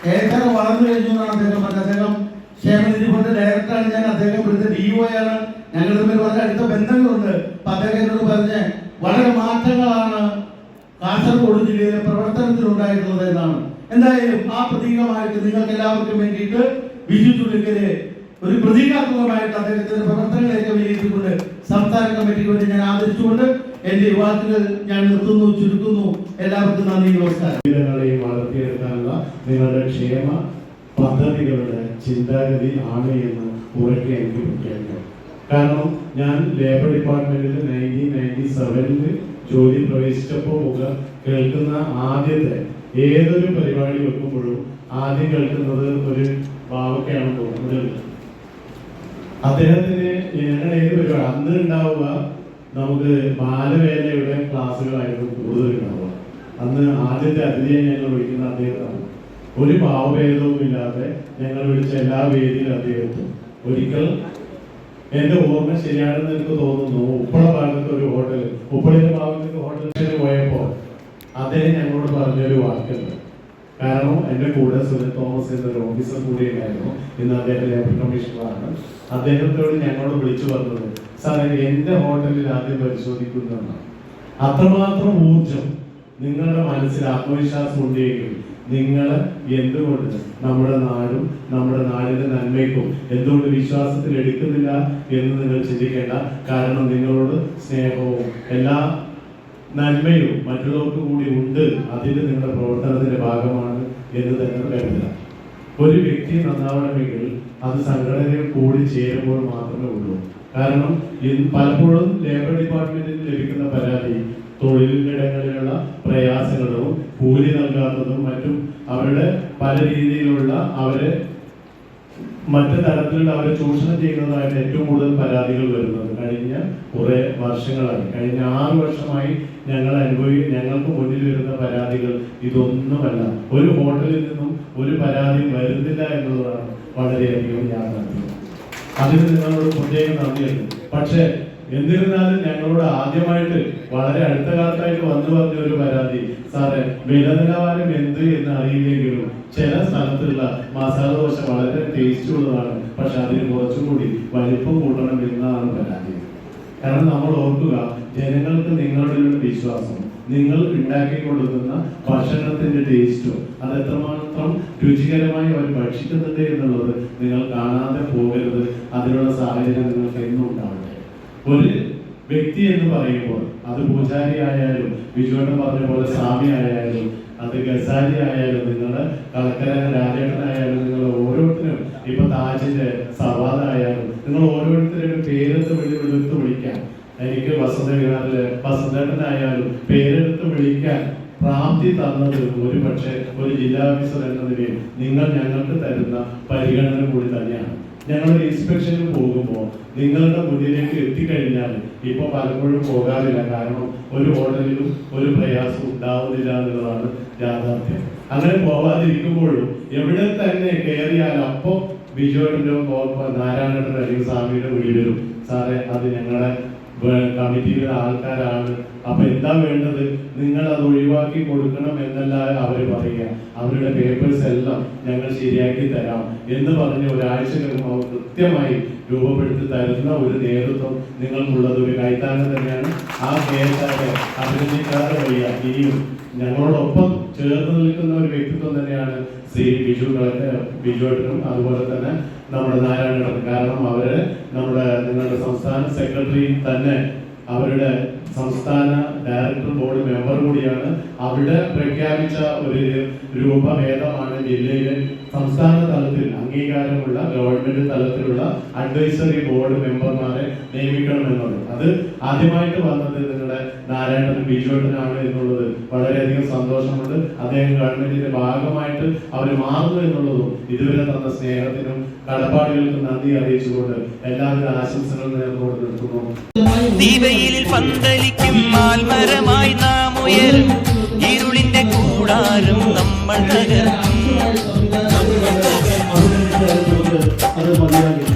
KHRA വളർന്നു കഴിഞ്ഞു എന്നാണ് അദ്ദേഹം പറഞ്ഞത്. അദ്ദേഹം ക്ഷേമനിധി ഫണ്ട് ഡയറക്ടറാണ്, ഞാൻ അദ്ദേഹം ഇവിടുത്തെ DO ആണ്, ഞങ്ങൾ തമ്മിൽ വളരെ അടുത്ത ബന്ധങ്ങളുണ്ട്. അപ്പൊ അദ്ദേഹം എന്നോട് പറഞ്ഞ് വളരെ മാറ്റങ്ങളാണ് കാസർഗോഡ് ജില്ലയിലെ പ്രവർത്തനത്തിൽ ഉണ്ടായിട്ടുള്ളത് എന്നാണ്. എന്തായാലും ആ പ്രതീകമായിട്ട് നിങ്ങൾക്ക് എല്ലാവർക്കും വേണ്ടിയിട്ട് ബിജു ചുള്ളിക്കരെ ഒരു പ്രതീകാത്മകമായിട്ട് അദ്ദേഹത്തിന്റെ പ്രവർത്തനങ്ങളെയൊക്കെ വിലയിരുത്തിക്കൊണ്ട് സംസ്ഥാന കമ്മിറ്റിക്ക് വേണ്ടി ഞാൻ ആദരിച്ചുകൊണ്ട് എന്റെ വാക്കുകൾ ഞാൻ നിർത്തുന്നു, ചുരുക്കുന്നു. എല്ലാവർക്കും നന്ദി, നമസ്കാരം. വളർത്തിയെടുക്കാനുള്ള നിങ്ങളുടെ ക്ഷേമ പദ്ധതികളുടെ ചിന്താഗതി ആണ് എന്ന് ഉറക്കെ എനിക്ക് പ്രഖ്യാപിക്കാം. കാരണം ഞാൻ ലേബർ ഡിപ്പാർട്ട്മെന്റിൽ 1997 ജോലി പ്രവേശിച്ചപ്പോൾ മുതൽ കേൾക്കുന്ന ആദ്യത്തെ ഏതൊരു പരിപാടി വെക്കുമ്പോഴും ആദ്യം കേൾക്കുന്നത് ഒരു ഭാവൊക്കെയാണ് തോന്നുന്നത്. അദ്ദേഹത്തിന് ഞങ്ങൾ ഏത് പരിപാടി അന്ന് ഉണ്ടാവുക, നമുക്ക് ബാലവേലയുടെ ക്ലാസ്സുകളായിരുന്നു കൂടുതൽ ഉണ്ടാവുക. അന്ന് ആദ്യത്തെ അതിഥിയെ ഞങ്ങൾ വിളിക്കുന്ന അദ്ദേഹത്താണ്. ഒരു ഭാവഭേദവും ഇല്ലാതെ ഞങ്ങൾ വിളിച്ച എല്ലാ വേദിയിലും അദ്ദേഹത്തും. ഒരിക്കൽ എന്റെ ഓർമ്മ ശരിയാണെന്ന് എനിക്ക് തോന്നുന്നു, ഉപ്പള ഭാഗത്ത് ഒരു ഹോട്ടൽ, ഉപ്പളയുടെ ഭാഗത്തേക്ക് ഹോട്ടലിൽ പോയപ്പോൾ അദ്ദേഹം ഞങ്ങളോട് പറഞ്ഞൊരു വാക്കുണ്ട്. കാരണം എന്റെ കൂടെ സുനിൽ തോമസ് എന്നൊരു ഓഫീസർ കൂടി ഉണ്ടായിരുന്നു. ഇന്ന് അദ്ദേഹം ലേബർ കമ്മീഷണറാണ്. അദ്ദേഹത്തോട് ഞങ്ങളോട് വിളിച്ചു പറഞ്ഞത്, സാറേ എന്റെ ഹോട്ടലിൽ ആദ്യം പരിശോധിക്കുന്നതാണ്. അത്രമാത്രം ഊർജം നിങ്ങളുടെ മനസ്സിൽ ആത്മവിശ്വാസം ഉണ്ടെങ്കിൽ നിങ്ങൾ എന്തുകൊണ്ട് നമ്മുടെ നാടും നമ്മുടെ നാടിന്റെ നന്മയ്ക്കും എന്തുകൊണ്ട് വിശ്വാസത്തിൽ എടുക്കുന്നില്ല എന്ന് നിങ്ങൾ ചിന്തിക്കേണ്ട. കാരണം നിങ്ങളോട് സ്നേഹവും എല്ലാ നന്മയും മറ്റുള്ളവർക്ക് കൂടി ഉണ്ട്. അതിന് നിങ്ങളുടെ പ്രവർത്തനത്തിന്റെ ഭാഗമാണ് എന്ന് തന്നെ കരുതുക. ഒരു വ്യക്തി നന്നാവണമെങ്കിൽ അത് സംഘടനയിൽ കൂടി ചേരുമ്പോൾ മാത്രമേ ഉള്ളൂ. കാരണം പലപ്പോഴും ലേബർ ഡിപ്പാർട്ട്മെന്റിന് ലഭിക്കുന്ന പരാതി തൊഴിലിടങ്ങളിലുള്ള പ്രയാസങ്ങളും കൂലി നൽകാത്തതും മറ്റും അവരുടെ പല രീതിയിലുള്ള അവരെ മറ്റു തരത്തിലുള്ള അവരെ ചൂഷണം ചെയ്യുന്നതായിട്ട് ഏറ്റവും കൂടുതൽ പരാതികൾ വരുന്നത് കഴിഞ്ഞ കുറെ വർഷങ്ങളായി, കഴിഞ്ഞ 6 വർഷമായി ഞങ്ങൾക്ക് മുന്നിൽ വരുന്ന പരാതികൾ ഇതൊന്നുമല്ല. ഒരു ഹോട്ടലിൽ നിന്നും ഒരു പരാതി വരുന്നില്ല എന്നുള്ളതാണ് വളരെയധികം യാഥാർത്ഥ്യം. അതിന് നിങ്ങളോട് പ്രത്യേകം നന്ദിയുണ്ട്. പക്ഷേ എന്നിരുന്നാലും ഞങ്ങളോട് ആദ്യമായിട്ട് വളരെ അടുത്ത കാലത്തായിട്ട് വന്നു പറഞ്ഞ ഒരു പരാതി, സാറേ വില നിലവാരം എന്ത് എന്ന് അറിയില്ലെങ്കിലും ചില സ്ഥലത്തുള്ള മസാല ദോശ വളരെ ടേസ്റ്റ് ഉള്ളതാണ്, പക്ഷെ അതിന് കുറച്ചുകൂടി വലിപ്പം കൂട്ടണം എന്നാണ് പരാതി. കാരണം നമ്മൾ ഓർക്കുക, ജനങ്ങൾക്ക് നിങ്ങളുടെ വിശ്വാസം, നിങ്ങൾ ഉണ്ടാക്കി കൊടുക്കുന്ന ഭക്ഷണത്തിന്റെ ടേസ്റ്റും അത് എത്രമാത്രം രുചികരമായി അവർ ഭക്ഷിക്കുന്നുണ്ട് എന്നുള്ളത് നിങ്ങൾ കാണാതെ പോകരുത്. അതിനുള്ള സാഹചര്യം നിങ്ങൾക്ക് എന്നും ഉണ്ടാവട്ടെ. ഒരു വ്യക്തി എന്ന് പറയുമ്പോൾ അത് പൂജാരി ആയാലും വിജുവേട്ടൻ പറഞ്ഞ പോലെ സ്വാമി ആയാലും അത് ഗസാരി ആയാലും നിങ്ങളുടെ കളക്കര രാജേട്ടനായാലും നിങ്ങൾ ഓരോരുത്തരും ഇപ്പൊ താജിന്റെ സവാദായാലും നിങ്ങൾ ഓരോരുത്തരും പേരെടുത്ത് വിളിക്കാം. എനിക്ക് വസന്തേട്ടനായാലും പേരെടുത്ത് വിളിക്കാൻ പ്രാപ്തി തന്നത് ഒരു പക്ഷേ ഒരു ജില്ലാ ഓഫീസർ എന്ന നിലയിൽ നിങ്ങൾ ഞങ്ങൾക്ക് തരുന്ന പരിഗണന കൂടി തന്നെയാണ്. ഞങ്ങളൊരു ഇൻസ്പെക്ഷനിൽ പോകുമ്പോൾ നിങ്ങളുടെ മുന്നിലേക്ക് എത്തിക്കഴിഞ്ഞാൽ ഇപ്പൊ പലപ്പോഴും പോകാറില്ല. കാരണം ഒരു ഹോട്ടലിലും ഒരു പ്രയാസം ഉണ്ടാവുന്നില്ല എന്നുള്ളതാണ് യാഥാർത്ഥ്യം. അങ്ങനെ പോവാതിരിക്കുമ്പോഴും എവിടെ തന്നെ കയറിയാൽ അപ്പോ ബിജുവേട്ടൻ്റെയോ നാരായണേട്ടൻ്റെ അല്ലെങ്കിൽ സ്വാമിയുടെ വിളി വരും, സാറേ അത് ഞങ്ങളുടെ കമ്മിറ്റിയിലെ ആൾക്കാരാണ്, അപ്പൊ എന്താ വേണ്ടത്, നിങ്ങൾ അത് ഒഴിവാക്കി കൊടുക്കണം എന്നല്ല അവർ പറയുക. അവരുടെ പേപ്പേഴ്സ് എല്ലാം ഞങ്ങൾ ശരിയാക്കി തരാം എന്ന് പറഞ്ഞ് ഒരാഴ്ചക്കകം അവർ കൃത്യമായി രൂപപ്പെടുത്തി തരുന്ന ഒരു നേതൃത്വം നിങ്ങൾക്കുള്ളത് ഒരു കൈത്താങ്ങം തന്നെയാണ്. ആ കേസാരെ അഭിനന്ദിക്കാതെ വയ്യ. ഇനിയും ഞങ്ങളോടൊപ്പം ചേർന്ന് നിൽക്കുന്ന ഒരു വ്യക്തിത്വം തന്നെയാണ് ശ്രീ ബിജുവേട്ടനും അതുപോലെ തന്നെ നമ്മുടെ നാരായണേട്ടൻ. കാരണം അവര് നിങ്ങളുടെ സംസ്ഥാന സെക്രട്ടറി തന്നെ അവരുടെ സംസ്ഥാന ഡയറക്ടർ ബോർഡ് മെമ്പർ കൂടിയാണ്. അവിടെ പ്രഖ്യാപിച്ച ഒരു രൂപഭേദമാണ് ജില്ലയിലെ സംസ്ഥാന തലത്തിൽ അംഗീകാരമുള്ള ഗവൺമെന്റ് തലത്തിലുള്ള അഡ്വൈസറി ബോർഡ് മെമ്പർമാരെ നിയമിക്കണമെന്നത്. അത് ആദ്യമായിട്ട് വന്നത് നിങ്ങളുടെ നാരായണൻ ബിജുവേട്ടനാണ് എന്നുള്ളത് വളരെയധികം സന്തോഷമുണ്ട്. അദ്ദേഹം ഗവൺമെന്റിന്റെ ഭാഗമായിട്ട് അവർ മാറുന്നു എന്നുള്ളതും ഇതുവരെ തന്ന സ്നേഹത്തിനും കടപ്പാടുകൾക്കും നന്ദി അറിയിച്ചുകൊണ്ട് എല്ലാവരും ആശംസകൾ നേർന്നുകൊണ്ട് നിർത്തുന്നു. ദീപയിൽ പന്തലിക്കും മാൽമരമായി നാം ഉയരും, ഇരുളിന്റെ കൂടാരം നമ്മൾ തകർക്കും. അത് മതിയാകും.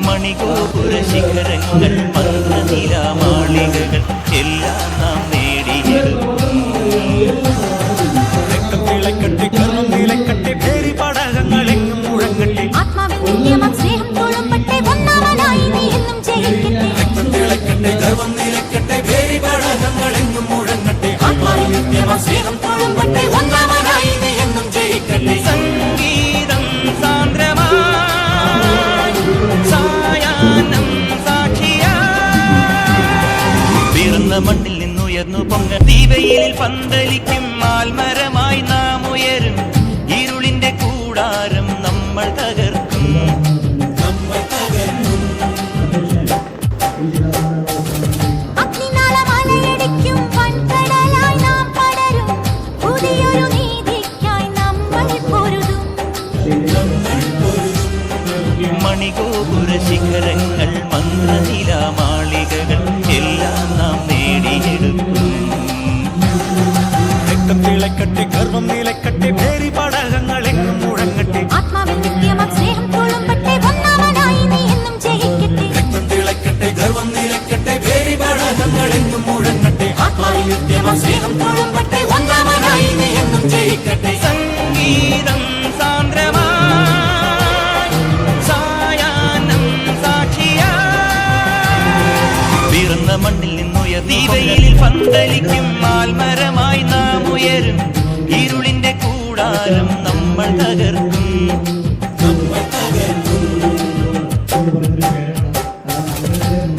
മണിഗോപുര ശിഖരങ്ങൾ മന്ത്രനിലാമാളികകൾ എല്ലാം നാം നേടിയെടുക്കും. പടകങ്ങളെങ്ങും മുഴങ്ങട്ടെ, ഗർവം നിലക്കട്ടെ, പേരി പടകങ്ങളെങ്ങും മുഴങ്ങട്ടെ, സ്നേഹം തോളുമ്പട്ടെ, ഒന്നാമനായി നീ എന്നും ജയിക്കട്ടെ. സംഗീതം സാന്ദ്രമായി സായാഹ്നം സാക്ഷിയായി പിറന്ന മണ്ണിൽ നിന്നുയർന്നു പൊങ്ങ. ദീപയിൽ പന്തലിക്കും മാൽമരമായി നാം ഉയരും, ശിഖരങ്ങൾ മന്ത്രനിലാമാളികകൾ എല്ലാം നാം നേടിയെടുക്കും. രക്തം തിളക്കട്ടെ, ഗർവം നിലക്കട്ടെ, ഭേരി പടകങ്ങൾ എങ്ങും മുഴങ്ങട്ടെ. ആത്മാവിൽ നിത്യമാം സ്നേഹം തുളുമ്പട്ടെ, ഒന്നാമനായി നീ എന്നും ജയിക്കട്ടെ. രക്തം തിളക്കട്ടെ, ഗർവം നിലക്കട്ടെ, ഭേരി പടകങ്ങൾ എങ്ങും മുഴങ്ങട്ടെ. ആത്മാവിൽ നിത്യമാം സ്നേഹം തുളുമ്പട്ടെ, ഒന്നാമനായി നീ എന്നും ജയിക്കട്ടെ. സംഗീതം സാന്ദ്രമായി സായാഹ്നം സാക്ഷിയായി പിറന്ന മണ്ണിൽ നിന്നുയർന്നു വെയിലിൽ പന്തലിക്കും മാൽമരമായി നാം ഉയരും. ഇരുളിന്റെ കൂടാരം നമ്മൾ തകർക്കും.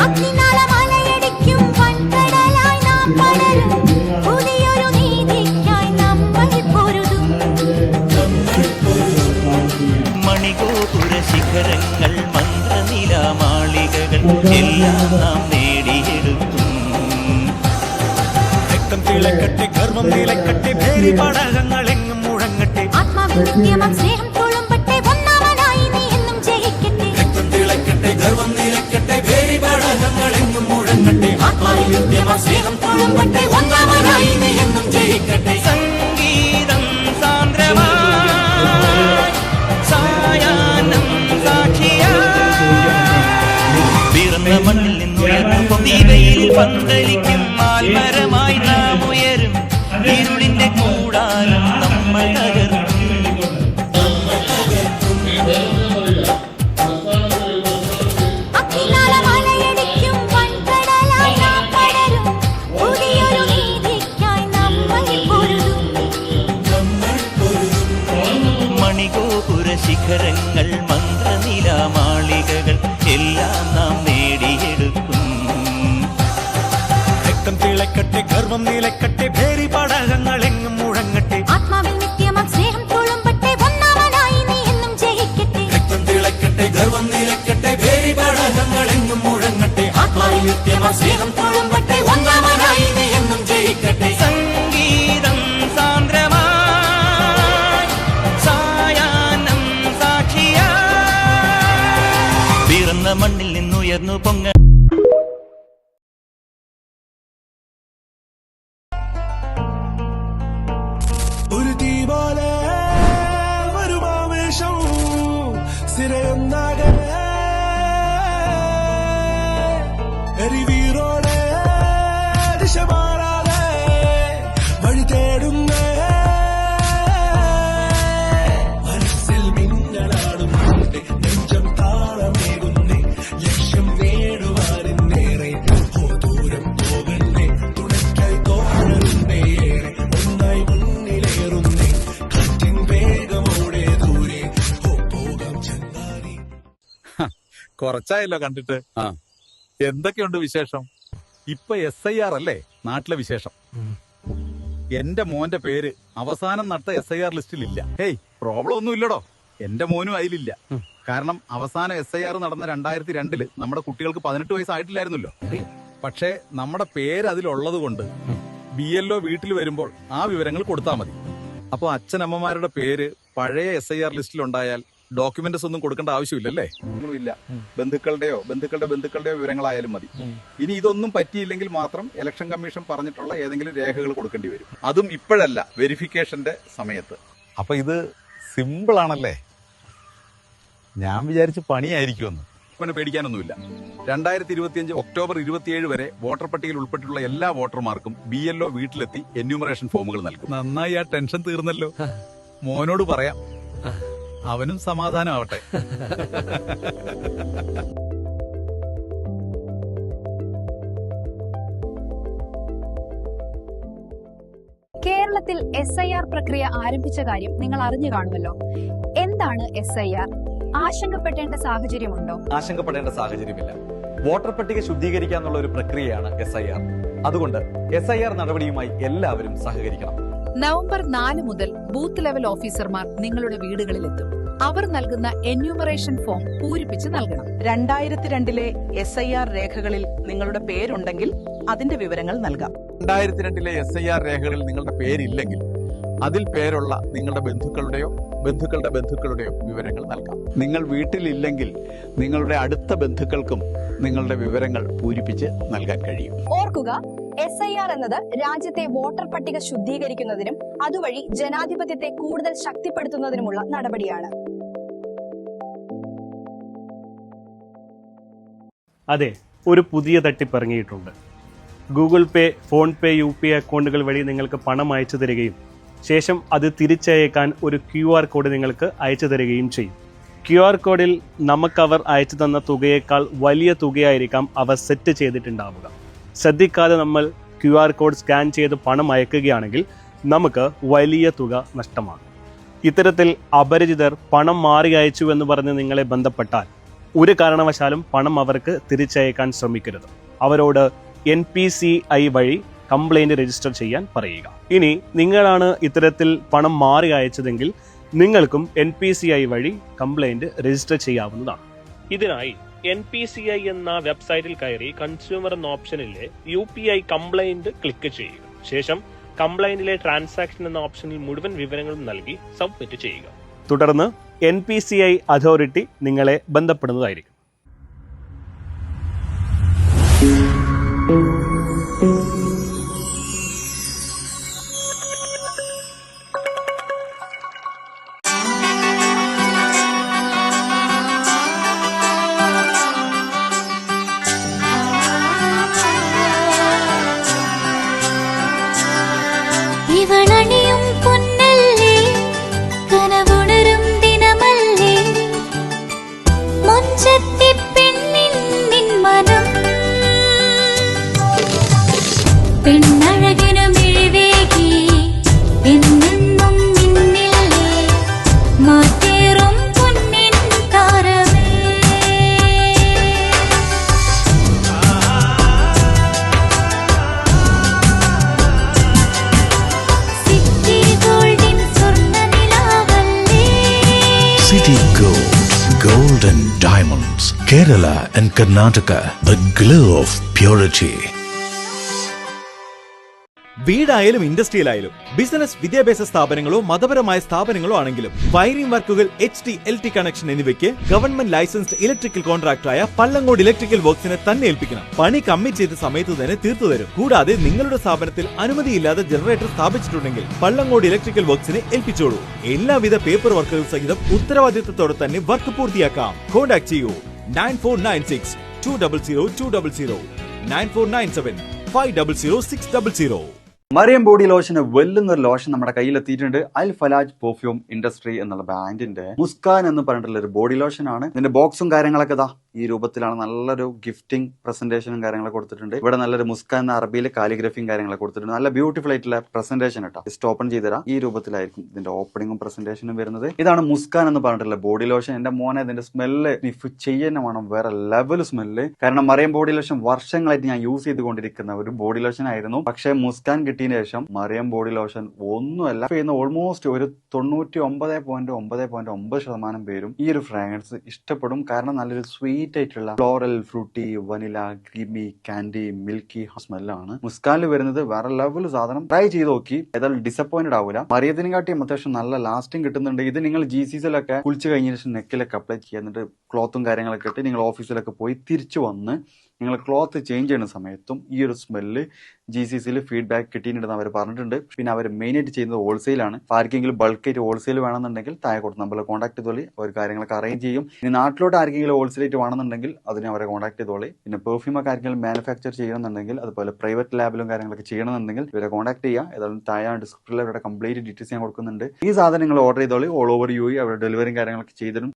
അഗ്നിനാളമലയടിക്കും വൻകടലായി നാം പടരും. പുതിയൊരു നീതിക്കായി നമ്മൾ പൊരുതും. മണിഗോപുര ശിഖരങ്ങൾ മന്ത്രനിലാമാളികകൾ എല്ലാം നാം നേടിയെടുക്കും. രക്തം തിളക്കട്ടെ, ഗർവം നിലക്കട്ടെ, ഭേരി പടകങ്ങൾ എങ്ങും മുഴങ്ങട്ടെ. ആത്മാവിൽ നിത്യമാം സ്നേഹം തുളുമ്പട്ടെ, ഒന്നാമനായി നീ എന്നും ജയിക്കട്ടെ. രക്തം തിളക്കട്ടെ, ഗർവം നിലക്കട്ടെ, ഭേരി പടകങ്ങൾ എങ്ങും മുഴങ്ങട്ടെ. ആത്മാവിൽ നിത്യമാം സ്നേഹം തുളുമ്പട്ടെ, ഒന്നാമനായി നീ എന്നും ജയിക്കട്ടെ. സംഗീതം സാന്ദ്രമായി സായാഹ്നം സാക്ഷിയായി പിറന്ന മണ്ണിൽ നിന്നുയർന്നു ദീപയിൽ പന്തലിക്കും മാൽമരമായി നാം ഉയരും. ഇരുളിന്റെ കൂടാരം നമ്മൾ തകർക്കും. അഗ്നിനാളമലയടിക്കും വൻകടലായി നാം പടരും. പുതിയൊരു നീതിക്കായി നമ്മൾ പൊരുതും. മണിഗോപുര ശിഖരങ്ങൾ മന്ത്രനിലാമാളികകൾ എല്ലാം നാം നേടിയെടുക്കും. രക്തം തിളക്കട്ടെ, ഗർവം നിലക്കട്ടെ, ഭേരി പടകങ്ങൾ എങ്ങും മുഴങ്ങട്ടെ. ആത്മാവിൽ നിത്യമാം സ്നേഹം തുളുമ്പട്ടെ, ഒന്നാമനായി നീ എന്നും ജയിക്കട്ടെ. രക്തം തിളക്കട്ടെ, ഗർവം നിലക്കട്ടെ, ഭേരി പടകങ്ങൾ എങ്ങും മുഴങ്ങട്ടെ. ആത്മാവിൽ നിത്യമാം സ്നേഹം തുളുമ്പട്ടെ, ഒന്നാമനായി നീ എന്നും ജയിക്കട്ടെ. സംഗീതം സാന്ദ്രമായി സായാഹ്നം സാക്ഷിയായി പിറന്ന മണ്ണിൽ നിന്നുയർന്നു പൊങ്ങ. ഒരു തീ പോലെ വരുമാവേശം സിരയൊന്നാകെ എരിവീറോടെ ദിശ മാറാതെ വഴി തേടുന്നേ. മനസ്സിൽ മിന്നലാടുന്നേ, നെഞ്ചം താളമേകുന്നേ, ലക്ഷ്യം നേടുവാനെന്നേറെ ദൂരം പോകണ്ടേ, തുണയ്ക്കായി തോന്നരുന്നേ, ഒന്നായി മുന്നിലേറുന്നേ, കാറ്റിൻ വേഗമോടെ ദൂരെ പോകാം ചെന്നാരി. കുറച്ചായല്ലോ കണ്ടിട്ട്. എന്തൊക്കെയുണ്ട് വിശേഷം? ഇപ്പൊ SIR അല്ലേ നാട്ടിലെ വിശേഷം? എന്റെ മോന്റെ പേര് അവസാനം നടത്ത SIR ലിസ്റ്റിൽ ഇല്ല. ഹേയ്, പ്രോബ്ലം ഒന്നും ഇല്ലടോ. എന്റെ മോനും അതിലില്ല. കാരണം അവസാനം SIR നടന്ന 2002 നമ്മുടെ കുട്ടികൾക്ക് 18 വയസ്സായിട്ടില്ലായിരുന്നല്ലോ. പക്ഷേ നമ്മുടെ പേര് അതിലുള്ളത് കൊണ്ട് BLO വീട്ടിൽ വരുമ്പോൾ ആ വിവരങ്ങൾ കൊടുത്താൽ മതി. അപ്പൊ അച്ഛനമ്മമാരുടെ പേര് പഴയ SIR ലിസ്റ്റിലുണ്ടായാൽ ഡോക്യുമെന്റ്സ് ഒന്നും കൊടുക്കേണ്ട ആവശ്യമില്ലല്ലേ? ഇല്ല, ബന്ധുക്കളുടെയോ വിവരങ്ങളായാലും മതി. ഇനി ഇതൊന്നും പറ്റിയില്ലെങ്കിൽ മാത്രം ഇലക്ഷൻ കമ്മീഷൻ പറഞ്ഞിട്ടുള്ള ഏതെങ്കിലും രേഖകൾ കൊടുക്കേണ്ടി വരും. അതും ഇപ്പോഴല്ല, വെരിഫിക്കേഷന്റെ സമയത്ത്. അപ്പൊ ഇത് സിമ്പിൾ ആണല്ലേ? ഞാൻ വിചാരിച്ച് പണിയായിരിക്കുമെന്ന്. ഇപ്പൊ പേടിക്കാനൊന്നുമില്ല. 2025 ഒക്ടോബർ 27 വരെ വോട്ടർ പട്ടികയിൽ ഉൾപ്പെട്ടിട്ടുള്ള എല്ലാ വോട്ടർമാർക്കും BLO വീട്ടിലെത്തി എന്യൂമറേഷൻ ഫോമുകൾ നൽകും. നന്നായി, ആ ടെൻഷൻ തീർന്നല്ലോ. മോനോട് പറയാം, അവനും സമാധാനമാവട്ടെ. കേരളത്തിൽ SIR പ്രക്രിയ ആരംഭിച്ച കാര്യം നിങ്ങൾ അറിഞ്ഞു കാണുമല്ലോ. എന്താണ് SIR? ആശങ്കപ്പെടേണ്ട സാഹചര്യമുണ്ടോ? ആശങ്കപ്പെടേണ്ട സാഹചര്യമില്ല. വോട്ടർ പട്ടിക ശുദ്ധീകരിക്കാനുള്ള ഒരു പ്രക്രിയയാണ് SIR. അതുകൊണ്ട് SIR നടപടിയുമായി എല്ലാവരും സഹകരിക്കണം. നവംബർ 4 മുതൽ ബൂത്ത് ലെവൽ ഓഫീസർമാർ നിങ്ങളുടെ വീടുകളിലെത്തും. അവർ നൽകുന്ന എന്യൂമറേഷൻ ഫോം പൂരിപ്പിച്ച് നൽകണം. 2002 SIR രേഖകളിൽ നിങ്ങളുടെ പേരുണ്ടെങ്കിൽ അതിന്റെ വിവരങ്ങൾ നൽകാം. 2002 SIR രേഖകളിൽ നിങ്ങളുടെ പേരില്ലെങ്കിൽ അതിൽ പേരുള്ള നിങ്ങളുടെ ബന്ധുക്കളുടെയോ വിവരങ്ങൾ നൽകാം. നിങ്ങൾ വീട്ടിലില്ലെങ്കിൽ നിങ്ങളുടെ അടുത്ത ബന്ധുക്കൾക്കും നിങ്ങളുടെ വിവരങ്ങൾ പൂരിപ്പിച്ച് നൽകാൻ കഴിയും. ഓർക്കുക, SIR എന്നത് രാജ്യത്തെ വോട്ടർ പട്ടിക ശുദ്ധീകരിക്കുന്നതിനും അതുവഴി ജനാധിപത്യത്തെ കൂടുതൽ ശക്തിപ്പെടുത്തുന്നതിനുമുള്ള നടപടിയാണ്. അതെ, ഒരു പുതിയ തട്ടിപ്പ് ഇറങ്ങിയിട്ടുണ്ട്. ഗൂഗിൾ പേ, ഫോൺ പേ, UPI അക്കൗണ്ടുകൾ വഴി നിങ്ങൾക്ക് പണം അയച്ചു തരികയും ശേഷം അത് തിരിച്ചയക്കാൻ ഒരു QR കോഡ് നിങ്ങൾക്ക് അയച്ചു തരികയും ചെയ്യും. QR കോഡിൽ നമുക്കവർ അയച്ചു തന്ന തുകയേക്കാൾ വലിയ തുകയായിരിക്കാം അവർ സെറ്റ് ചെയ്തിട്ടുണ്ടാവുക. ശ്രദ്ധിക്കാതെ നമ്മൾ QR കോഡ് സ്കാൻ ചെയ്ത് പണം അയക്കുകയാണെങ്കിൽ നമുക്ക് വലിയ തുക നഷ്ടമാണ്. ഇത്തരത്തിൽ അപരിചിതർ പണം മാറി അയച്ചു എന്ന് പറഞ്ഞ് നിങ്ങളെ ബന്ധപ്പെട്ടാൽ ഒരു കാരണവശാലും പണം അവർക്ക് തിരിച്ചയക്കാൻ ശ്രമിക്കരുത്. അവരോട് NPCI വഴി കംപ്ലൈന്റ് രജിസ്റ്റർ ചെയ്യാൻ പറയുക. ഇനി നിങ്ങളാണ് ഇത്തരത്തിൽ പണം മാറി അയച്ചതെങ്കിൽ നിങ്ങൾക്കും NPCI വഴി കംപ്ലൈന്റ് രജിസ്റ്റർ ചെയ്യാവുന്നതാണ്. ഇതിനായി NPCI എന്ന വെബ്സൈറ്റിൽ കയറി കൺസ്യൂമർ എന്ന ഓപ്ഷനിലെ UPI കംപ്ലൈന്റ് ക്ലിക്ക് ചെയ്യുക. ശേഷം കംപ്ലൈന്റിലെ ട്രാൻസാക്ഷൻ എന്ന ഓപ്ഷനിൽ മുഴുവൻ വിവരങ്ങളും നൽകി സബ്മിറ്റ് ചെയ്യുക. തുടർന്ന് NPCI അതോറിറ്റി നിങ്ങളെ ബന്ധപ്പെടുന്നതായിരിക്കും. ഇവളണിയും പൊന്നല്ലേ, കനവുണരും ദിനമല്ലേ, മൊഞ്ചത്തി പെണ്ണിൻ മനം, പെണ്ണഴകിനു മിഴിവേകി എന്നെന്നും നിന്നില്ലേ, മാറ്റേറും പൊന്നിൻ താരമേ. സിറ്റി ഗോൾഡിൻ സ്വർണ്ണനിലാവല്ലേ, City Gold, Gold and Diamonds, Kerala and Karnataka, the glow of purity. വീടായാലും ഇൻഡസ്ട്രിയിലായാലും ബിസിനസ്, വിദ്യാഭ്യാസ സ്ഥാപനങ്ങളോ മതപരമായ സ്ഥാപനങ്ങളോ ആണെങ്കിലും വയറിംഗ് വർക്കുകൾ, HT, LT കണക്ഷൻ എന്നിവയ്ക്ക് ഗവൺമെന്റ് ലൈസൻസ്ഡ് ഇലക്ട്രിക്കൽ കോൺട്രാക്ടറായ പള്ളങ്കോട് ഇലക്ട്രിക്കൽ വർക്സിനെ തന്നെ ഏൽപ്പിക്കണം. പണി കമ്മിറ്റ് ചെയ്ത സമയത്ത് തന്നെ തീർത്തു തരും. കൂടാതെ നിങ്ങളുടെ സ്ഥാപനത്തിൽ അനുമതിയില്ലാതെ ജനറേറ്റർ സ്ഥാപിച്ചിട്ടുണ്ടെങ്കിൽ പള്ളങ്കോട് ഇലക്ട്രിക്കൽ വർക്സിനെ ഏൽപ്പിച്ചോളൂ. എല്ലാവിധ പേപ്പർ വർക്കുകൾ സഹിതം ഉത്തരവാദിത്തത്തോടെ തന്നെ വർക്ക് പൂർത്തിയാക്കാം. കോൺടാക്ട് ചെയ്യൂ 9496 200 200 9497 500 600. മറിയം ബോഡി ലോഷന് വെല്ലുന്ന ഒരു ലോഷൻ നമ്മുടെ കയ്യിലെത്തിയിട്ടുണ്ട്. അൽ ഫലാജ് പെർഫ്യൂം ഇൻഡസ്ട്രി എന്നുള്ള ബ്രാൻഡിന്റെ മുസ്കാൻ എന്ന് പറഞ്ഞിട്ടുള്ള ഒരു ബോഡി ലോഷൻ ആണ്. ഇതിന്റെ ബോക്സും കാര്യങ്ങളൊക്കെ ഇതാ ഈ രൂപത്തിലാണ്. നല്ലൊരു ഗിഫ്റ്റിംഗ് പ്രസന്റേഷനും കാര്യങ്ങളൊക്കെ കൊടുത്തിട്ടുണ്ട്. ഇവിടെ നല്ലൊരു മുസ്കാൻ എന്ന അറബിയിൽ കാലിഗ്രഫിയും കാര്യങ്ങളൊക്കെ കൊടുത്തിട്ടുണ്ട്. നല്ല ബ്യൂട്ടിഫുൾ ആയിട്ടുള്ള പ്രസന്റേഷൻ കേട്ടോ. ജസ്റ്റ് ഓപ്പൺ ചെയ്തുതരാം. ഈ രൂപത്തിലായിരിക്കും ഇതിന്റെ ഓപ്പണിംഗും പ്രസന്റേഷനും വരുന്നത്. ഇതാണ് മുസ്കാൻ എന്ന് പറഞ്ഞിട്ടുള്ള ബോഡി ലോഷൻ. എന്റെ മോനെ ഇതിന്റെ സ്മെല്ല് സ്നിഫ് ചെയ്യുന്ന വേണം, വേറെ ലെവൽ സ്മെല്ല്. കാരണം മറിയം ബോഡി ലോഷൻ വർഷങ്ങളായിട്ട് ഞാൻ യൂസ് ചെയ്തുകൊണ്ടിരിക്കുന്ന ഒരു ബോഡി ലോഷൻ ആയിരുന്നു. പക്ഷേ മുസ്കാൻ കിട്ടിയതിന് ശേഷം മറിയം ബോഡി ലോഷൻ ഒന്നുമല്ല ചെയ്യുന്ന ഓൾമോസ്റ്റ് ഒരു 99.9% പേരും ഈ ഒരു ഫ്രാഗ്രൻസ് ഇഷ്ടപ്പെടും. കാരണം നല്ലൊരു സ്വീറ്റ് ആയിട്ടുള്ള floral, fruity, vanilla, creamy, candy, milky സ്മെല്ലാണ് മുസ്കാനിൽ വരുന്നത്. വേറെ ലെവൽ സാധനം. ട്രൈ ചെയ്ത് നോക്കി, ഏതായാലും ഡിസപ്പോയിന്റഡ് ആവില്ല. മറിയത്തിനും കാട്ടിയും അത്യാവശ്യം നല്ല ലാസ്റ്റിംഗ് കിട്ടുന്നുണ്ട്. ഇത് നിങ്ങൾ GCCയിലൊക്കെ കുളിച്ച് കഴിഞ്ഞ ശേഷം നെക്കിലൊക്കെ അപ്ലൈ ചെയ്യുക. എന്നിട്ട് ക്ലോത്തും കാര്യങ്ങളൊക്കെ ഇട്ട് നിങ്ങൾ ഓഫീസിലൊക്കെ പോയി തിരിച്ചു വന്ന് നിങ്ങൾ ക്ലോത്ത് ചേഞ്ച് ചെയ്യുന്ന സമയത്തും ഈ ഒരു സ്മെല്ല് GCCയിൽ ഫീഡ്ബാക്ക് കിട്ടിയിട്ടുണ്ടെന്ന് അവർ പറഞ്ഞിട്ടുണ്ട്. പിന്നെ അവർ മെയിനായിട്ട് ചെയ്യുന്നത് ഹോൾസെയിലാണ്. ആർക്കെങ്കിലും ബൾക്കായിട്ട് ഹോൾസെയിൽ വേണമെന്നുണ്ടെങ്കിൽ താഴെ കൊടുത്ത് നമ്മളെ കോൺടാക്ട് ചെയ്തോളി. അവർ കാര്യങ്ങളൊക്കെ അറേഞ്ച് ചെയ്യും. ഇനി നാട്ടിലോട്ട് ആർക്കെങ്കിലും ഹോൾസെയിലായിട്ട് വേണമെന്നുണ്ടെങ്കിൽ അതിനെ അവരെ കോൺടാക്ട് ചെയ്തോളി. പിന്നെ പെർഫ്യൂമൊക്കെ ആർക്കെങ്കിലും മാനുഫാക്ചർ ചെയ്യണമെന്നുണ്ടെങ്കിൽ, അതുപോലെ പ്രൈവറ്റ് ലാബിലും കാര്യങ്ങളൊക്കെ ചെയ്യണമെന്നുണ്ടെങ്കിൽ ഇവരെ കോൺടാക്ട് ചെയ്യുക. ഏതായാലും താഴെ ഡിസ്ക്രിപ്ഷനിൽ അവരുടെ കംപ്ലീറ്റ് ഡീറ്റെയിൽസ് ഞാൻ കൊടുക്കുന്നുണ്ട്. ഈ സാധനം നിങ്ങൾ ഓർഡർ ചെയ്തോളി. ഓൾ ഓവർ UAE അവരുടെ ഡെലിവറിയും കാര്യങ്ങളൊക്കെ ചെയ്തിടും.